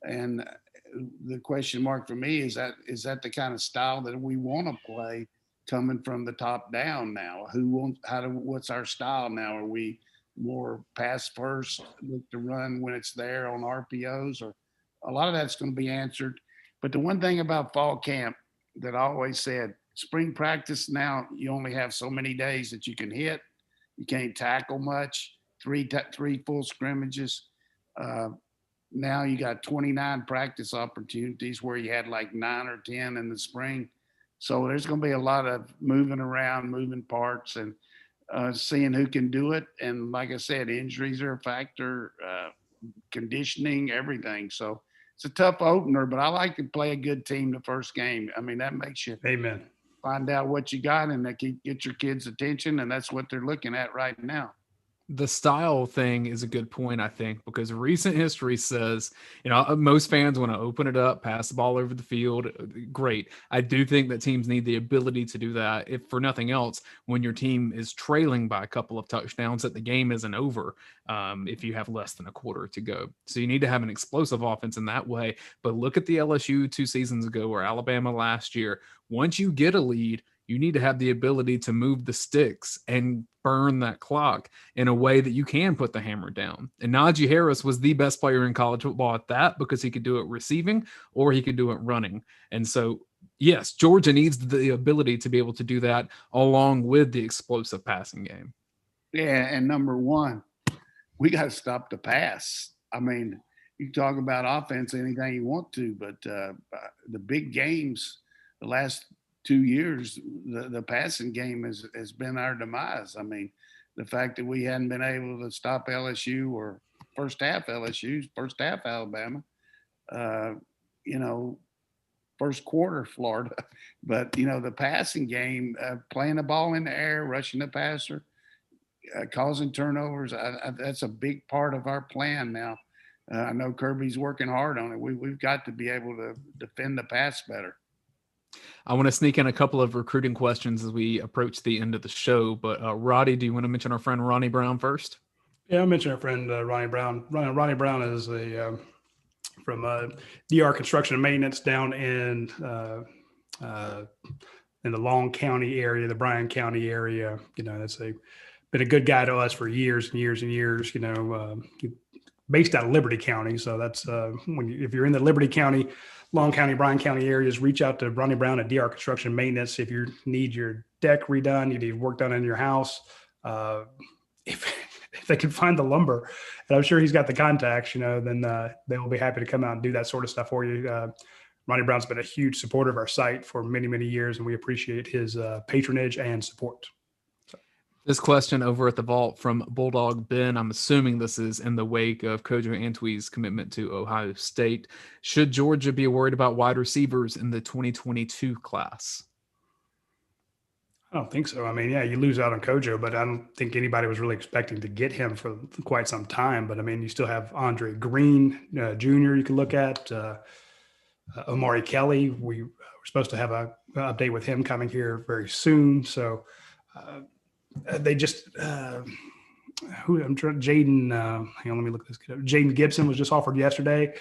and the question mark for me is that the kind of style that we want to play coming from the top down now? What's our style now? Are we more pass first, look to run when it's there on RPOs, or a lot of that's going to be answered. But the one thing about fall camp that I always said, spring practice now, you only have so many days that you can hit. You can't tackle much. Three full scrimmages. Now you got 29 practice opportunities where you had like 9 or 10 in the spring. So there's going to be a lot of moving around, moving parts, and seeing who can do it. And like I said, injuries are a factor, conditioning, everything. So it's a tough opener, but I like to play a good team the first game. I mean, that makes you Amen. Find out what you got, and that can get your kids' attention, and that's what they're looking at right now. The style thing is a good point, I think, because recent history says, most fans want to open it up, pass the ball over the field. Great. I do think that teams need the ability to do that, if for nothing else, when your team is trailing by a couple of touchdowns, that the game isn't over if you have less than a quarter to go. So you need to have an explosive offense in that way. But look at the LSU 2 seasons ago or Alabama last year. Once you get a lead, you need to have the ability to move the sticks and burn that clock in a way that you can put the hammer down. And Najee Harris was the best player in college football at that, because he could do it receiving or he could do it running. And so, yes, Georgia needs the ability to be able to do that along with the explosive passing game. Yeah, and number one, we got to stop the pass. I mean, you can talk about offense anything you want to, but the big games, the last 2 years, the passing game has been our demise. I mean, the fact that we hadn't been able to stop LSU or first half Alabama, first quarter Florida, but the passing game, playing the ball in the air, rushing the passer, causing turnovers, that's a big part of our plan now. I know Kirby's working hard on it. We've got to be able to defend the pass better. I want to sneak in a couple of recruiting questions as we approach the end of the show. But Roddy, do you want to mention our friend Ronnie Brown first? Yeah, I'll mention our friend Ronnie Brown. Ronnie Brown is from DR Construction and Maintenance down in the Long County area, the Bryan County area. That's a been a good guy to us for years and years and years. Based out of Liberty County, so that's if you're in the Liberty County, Long County, Bryan County areas, reach out to Ronnie Brown at DR Construction Maintenance if you need your deck redone, you need work done in your house. If they can find the lumber, and I'm sure he's got the contacts, then they will be happy to come out and do that sort of stuff for you. Ronnie Brown's been a huge supporter of our site for many, many years, and we appreciate his patronage and support. This question over at the Vault from Bulldog Ben, I'm assuming this is in the wake of Kojo Antwi's commitment to Ohio State. Should Georgia be worried about wide receivers in the 2022 class? I don't think so. I mean, yeah, you lose out on Kojo, but I don't think anybody was really expecting to get him for quite some time. But, I mean, you still have Andre Green Jr. you can look at, Omari Kelly. We're supposed to have an update with him coming here very soon. So, they just Jaden. Hang on, let me look this kid up. Jaden Gibson was just offered yesterday.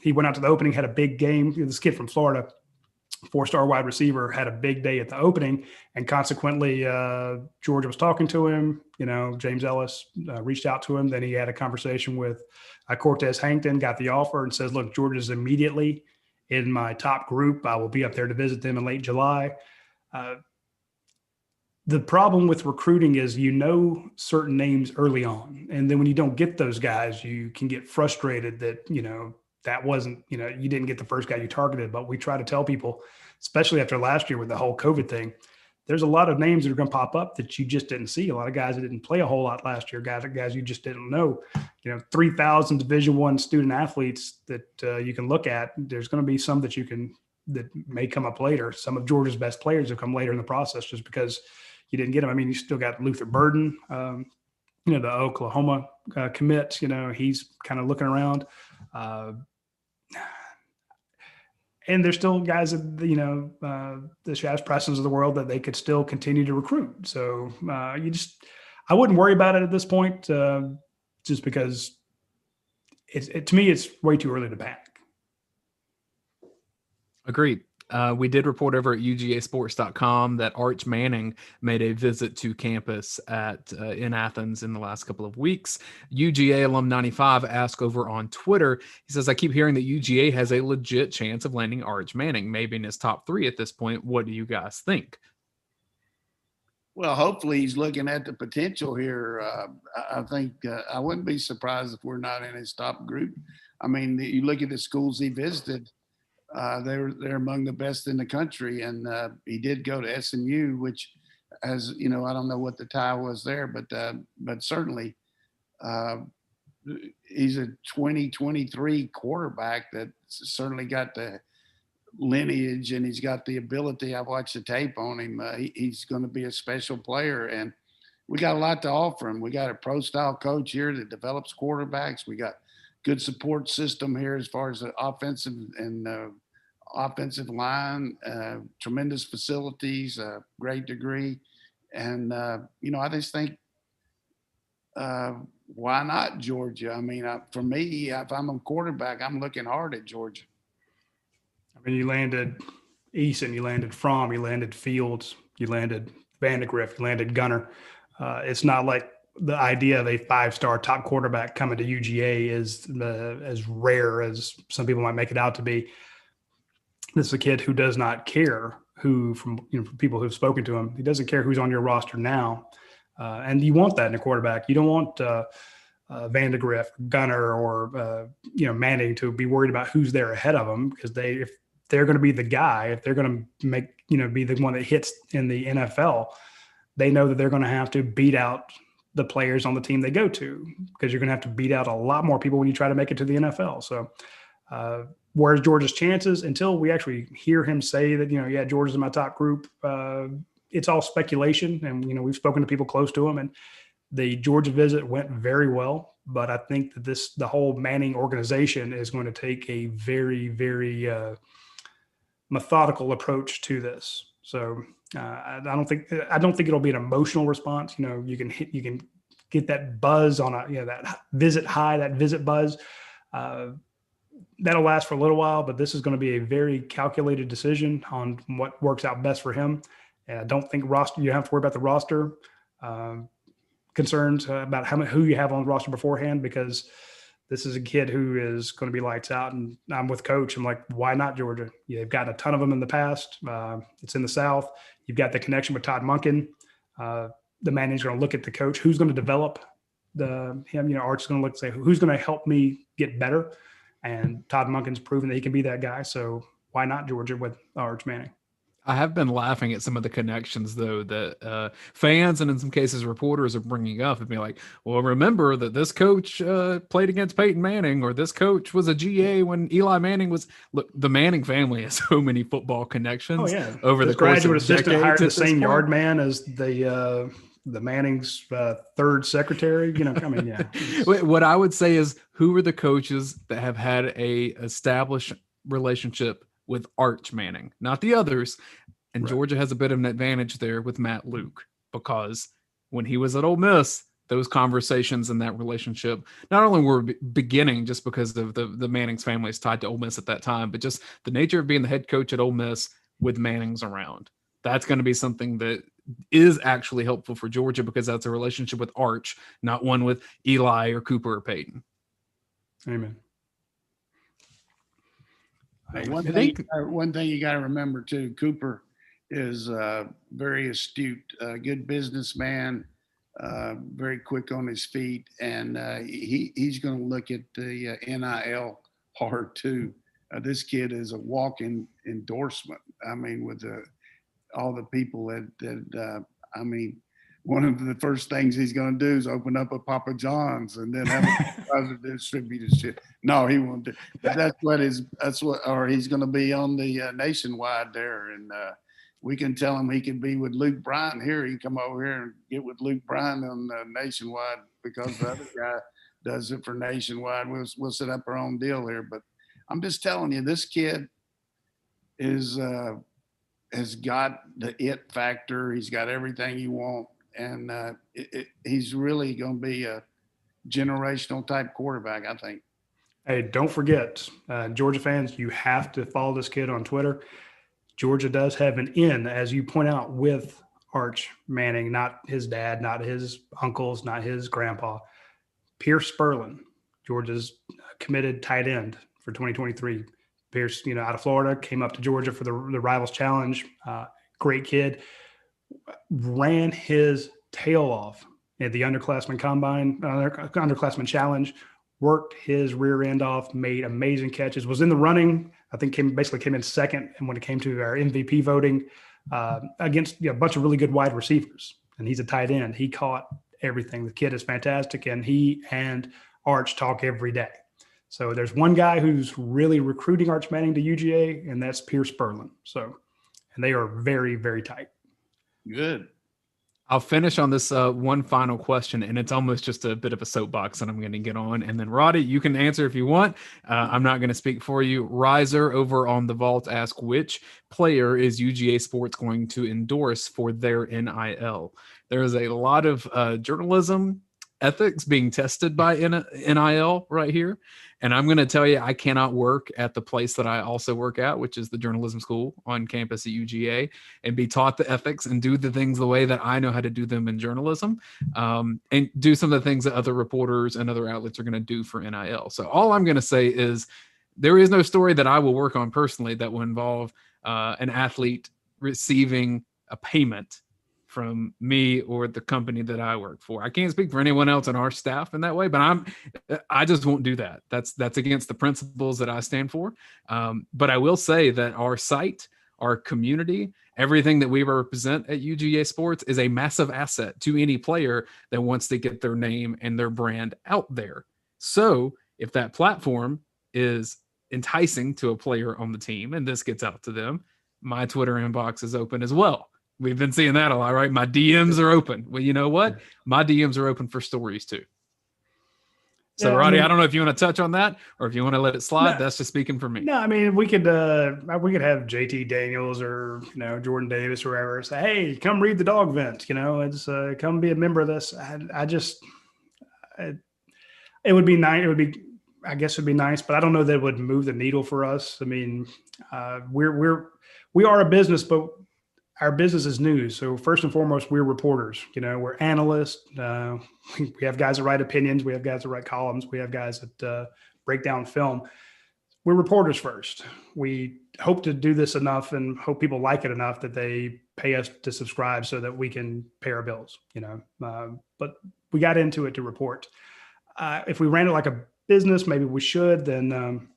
He went out to the opening, had a big game. This kid from Florida, 4-star wide receiver, had a big day at the opening, and consequently, Georgia was talking to him. James Ellis reached out to him. Then he had a conversation with Cortez Hankton, got the offer, and says, "Look, Georgia's immediately in my top group. I will be up there to visit them in late July." The problem with recruiting is certain names early on. And then when you don't get those guys, you can get frustrated that, that wasn't, you didn't get the first guy you targeted. But we try to tell people, especially after last year with the whole COVID thing, there's a lot of names that are going to pop up that you just didn't see. A lot of guys that didn't play a whole lot last year, guys you just didn't know. 3,000 Division I student athletes that you can look at. There's going to be some that may come up later. Some of Georgia's best players have come later in the process just because you didn't get him. I mean, you still got Luther Burden, the Oklahoma commit. He's kind of looking around. And there's still guys that, the Shaz Prestons of the world that they could still continue to recruit. So I wouldn't worry about it at this point, just because to me, it's way too early to panic. Agreed. We did report over at UGASports.com that Arch Manning made a visit to campus in Athens in the last couple of weeks. UGA alum 95 asked over on Twitter. He says, "I keep hearing that UGA has a legit chance of landing Arch Manning, maybe in his top 3 at this point. What do you guys think?" Well, hopefully he's looking at the potential here. I think I wouldn't be surprised if we're not in his top group. I mean, you look at the schools he visited. They're among the best in the country, and he did go to SMU, which, as I don't know what the tie was there, but certainly he's a 2023 quarterback that certainly got the lineage and he's got the ability. I've watched the tape on him. He's going to be a special player, and we got a lot to offer him. We got a pro-style coach here that develops quarterbacks. We got good support system here as far as the offensive and offensive line, tremendous facilities, great degree. And, I just think, why not Georgia? I mean, for me, if I'm a quarterback, I'm looking hard at Georgia. I mean, you landed Eason, you landed Fromm, you landed Fields, you landed Vandegrift, you landed Gunner. It's not like the idea of a 5-star top quarterback coming to UGA is as rare as some people might make it out to be. This is a kid who does not care from people who've spoken to him. He doesn't care who's on your roster now. And you want that in a quarterback. You don't want Vandegrift, Gunner, or Manning to be worried about who's there ahead of them, because if they're going to be the guy, if they're going to make be the one that hits in the NFL, they know that they're going to have to beat out the players on the team they go to, because you're going to have to beat out a lot more people when you try to make it to the NFL. So where's Georgia's chances? Until we actually hear him say that, Georgia's in my top group, it's all speculation. And, we've spoken to people close to him, and the Georgia visit went very well. But I think that the whole Manning organization is going to take a very, very methodical approach to this. So I don't think it'll be an emotional response. You can get that buzz on that visit high, that visit buzz. That'll last for a little while, but this is going to be a very calculated decision on what works out best for him. And I don't think you have to worry about the roster. concerns about who you have on the roster beforehand, because this is a kid who is going to be lights out. And I'm with Coach. I'm like, why not Georgia? They've gotten a ton of them in the past. It's in the South. You've got the connection with Todd Monken. The manager's going to look at the coach. Who's going to develop him? Art's going to look and say, who's going to help me get better? And Todd Monken's proven that he can be that guy. So why not Georgia with Arch Manning? I have been laughing at some of the connections, though, that fans and in some cases reporters are bringing up and being like, well, remember that this coach played against Peyton Manning, or this coach was a GA when Eli Manning was. Look, the Manning family has so many football connections over the course of graduate assistant hired the same point. yard man as the Manning's third secretary. Yeah. What I would say is, who are the coaches that have had a established relationship with Arch Manning, not the others? And right. Georgia has a bit of an advantage there with Matt Luke, because when he was at Ole Miss, those conversations and that relationship not only were beginning just because of the Manning's family is tied to Ole Miss at that time, but just the nature of being the head coach at Ole Miss with Manning's around. That's going to be something that is actually helpful for Georgia, because that's a relationship with Arch, not one with Eli or Cooper or Peyton. Amen. One thing you got to remember too, Cooper is very astute, good businessman, very quick on his feet, and he's going to look at the NIL hard too. This kid is a walking endorsement. I mean, with all the people that one of the first things he's going to do is open up a Papa John's and then have a distribute his shit. No, he won't do. But or he's going to be on the Nationwide there, and we can tell him he can be with Luke Bryan here. He can come over here and get with Luke Bryan on Nationwide, because the other guy does it for Nationwide. We'll set up our own deal here. But I'm just telling you, this kid has got the it factor. He's got everything you want. And he's really going to be a generational type quarterback, I think. Hey, don't forget, Georgia fans, you have to follow this kid on Twitter. Georgia does have an in, as you point out, with Arch Manning, not his dad, not his uncles, not his grandpa. Pierce Spurlin, Georgia's committed tight end for 2023. Pierce, out of Florida, came up to Georgia for the Rivals Challenge. Great kid. Ran his tail off at the underclassmen combine, underclassmen challenge, worked his rear end off, made amazing catches, was in the running. I think came in second. And when it came to our MVP voting, against a bunch of really good wide receivers, and he's a tight end, he caught everything. The kid is fantastic, and he and Arch talk every day. So there's one guy who's really recruiting Arch Manning to UGA, and that's Pierce Spurlin. And they are very, very tight. Good. I'll finish on this one final question, and it's almost just a bit of a soapbox that I'm going to get on. And then, Roddy, you can answer if you want. I'm not going to speak for you. Riser over on the Vault asked, which player is UGA Sports going to endorse for their NIL? There is a lot of journalism ethics being tested by NIL right here. And I'm going to tell you, I cannot work at the place that I also work at, which is the journalism school on campus at UGA, and be taught the ethics and do the things the way that I know how to do them in journalism, and do some of the things that other reporters and other outlets are going to do for NIL. So all I'm going to say is there is no story that I will work on personally that will involve an athlete receiving a payment from me or the company that I work for. I can't speak for anyone else on our staff in that way, but I just won't do that. That's against the principles that I stand for. But I will say that our site, our community, everything that we represent at UGA Sports is a massive asset to any player that wants to get their name and their brand out there. So if that platform is enticing to a player on the team and this gets out to them, my Twitter inbox is open as well. We've been seeing that a lot, right? My DMs are open. Well, you know what? My DMs are open for stories too. So, yeah, Roddy, I don't know if you want to touch on that or if you want to let it slide. No, that's just speaking for me. No, I mean, we could have JT Daniels or, Jordan Davis or whoever say, hey, come read the dog vent, it's come be a member of this. It would be nice. I guess it'd be nice, but I don't know that it would move the needle for us. I mean, we are a business, but our business is news. So first and foremost, we're reporters. We're analysts. We have guys that write opinions. We have guys that write columns. We have guys that break down film. We're reporters first. We hope to do this enough and hope people like it enough that they pay us to subscribe so that we can pay our bills. But we got into it to report. If we ran it like a business, maybe we should. Then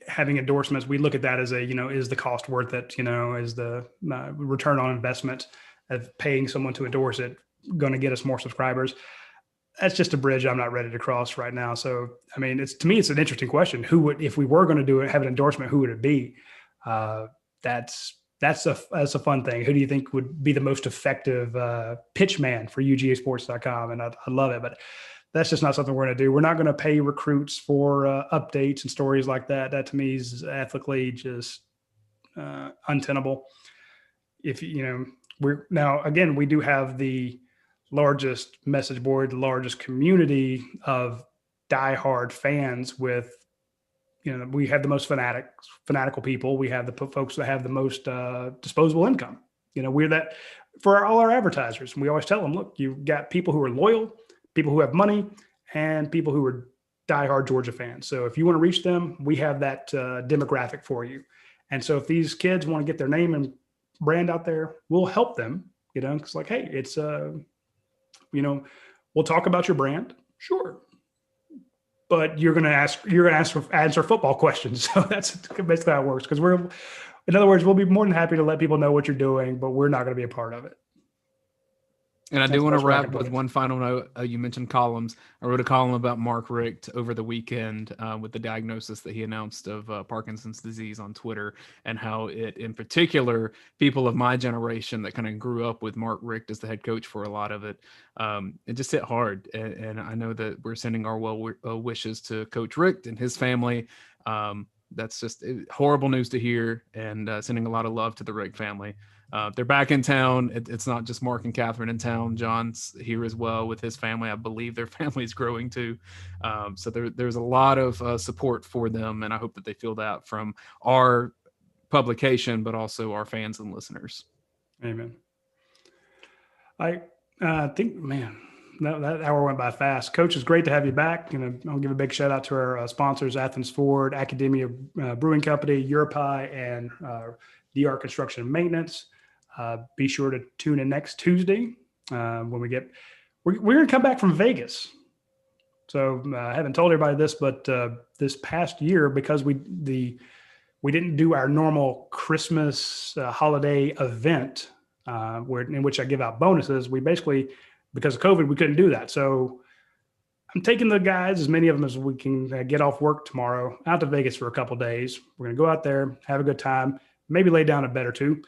having endorsements, we look at that as is the cost worth it? Is the return on investment of paying someone to endorse it going to get us more subscribers? That's just a bridge I'm not ready to cross right now. So, I mean, to me, it's an interesting question. Who would, if we were going to do it, have an endorsement, who would it be? That's a fun thing. Who do you think would be the most effective pitch man for UGASports.com? And I love it, but that's just not something we're going to do. We're not going to pay recruits for updates and stories like that. That to me is ethically just untenable. We do have the largest message board, the largest community of diehard fans with, we have the most fanatical people. We have the folks that have the most disposable income. We're that for all our advertisers. And we always tell them, look, you've got people who are loyal, people who have money, and people who are diehard Georgia fans. So if you want to reach them, we have that demographic for you. And so if these kids want to get their name and brand out there, we'll help them, it's like, hey, it's, we'll talk about your brand. Sure. But you're going to answer football questions. So that's basically how it works. Because in other words, we'll be more than happy to let people know what you're doing, but we're not going to be a part of it. And I do want to wrap with one final note. You mentioned columns. I wrote a column about Mark Richt over the weekend with the diagnosis that he announced of Parkinson's disease on Twitter, and how it, in particular, people of my generation that kind of grew up with Mark Richt as the head coach for a lot of it, it just hit hard. And I know that we're sending our well wishes to Coach Richt and his family. That's just horrible news to hear, and sending a lot of love to the Richt family. They're back in town. It's not just Mark and Catherine in town. John's here as well with his family. I believe their family is growing too. So there's a lot of support for them, and I hope that they feel that from our publication, but also our fans and listeners. Amen. I think, man, that hour went by fast. Coach, it's great to have you back. I'll give a big shout out to our sponsors, Athens Ford, Academia Brewing Company, Europi, and DR Construction and Maintenance. Be sure to tune in next Tuesday when we're going to come back from Vegas. So I haven't told everybody this, but this past year, because we didn't do our normal Christmas holiday event in which I give out bonuses, we basically, because of COVID, we couldn't do that. So I'm taking the guys, as many of them as we can get off work tomorrow, out to Vegas for a couple of days. We're going to go out there, have a good time, maybe lay down a bet or two,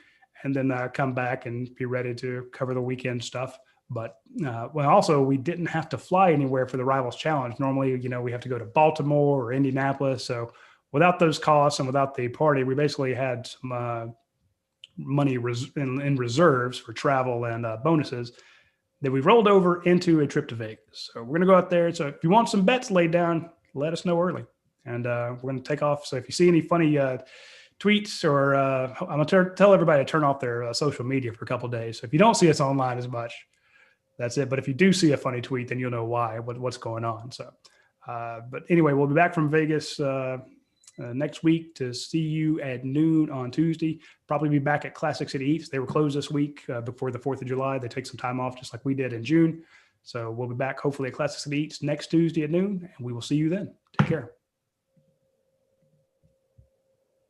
and then come back and be ready to cover the weekend stuff. But also, we didn't have to fly anywhere for the Rivals Challenge. Normally, we have to go to Baltimore or Indianapolis. So without those costs and without the party, we basically had some money in reserves for travel and bonuses that we rolled over into a trip to Vegas. So we're going to go out there. So if you want some bets laid down, let us know early. And we're going to take off. So if you see any funny tweets, or I'm going to tell everybody to turn off their social media for a couple of days. So if you don't see us online as much, that's it. But if you do see a funny tweet, then you'll know why, what's going on. So, but anyway, we'll be back from Vegas next week to see you at noon on Tuesday. Probably be back at Classic City Eats. They were closed this week before the 4th of July. They take some time off just like we did in June. So we'll be back hopefully at Classic City Eats next Tuesday at noon, and we will see you then. Take care.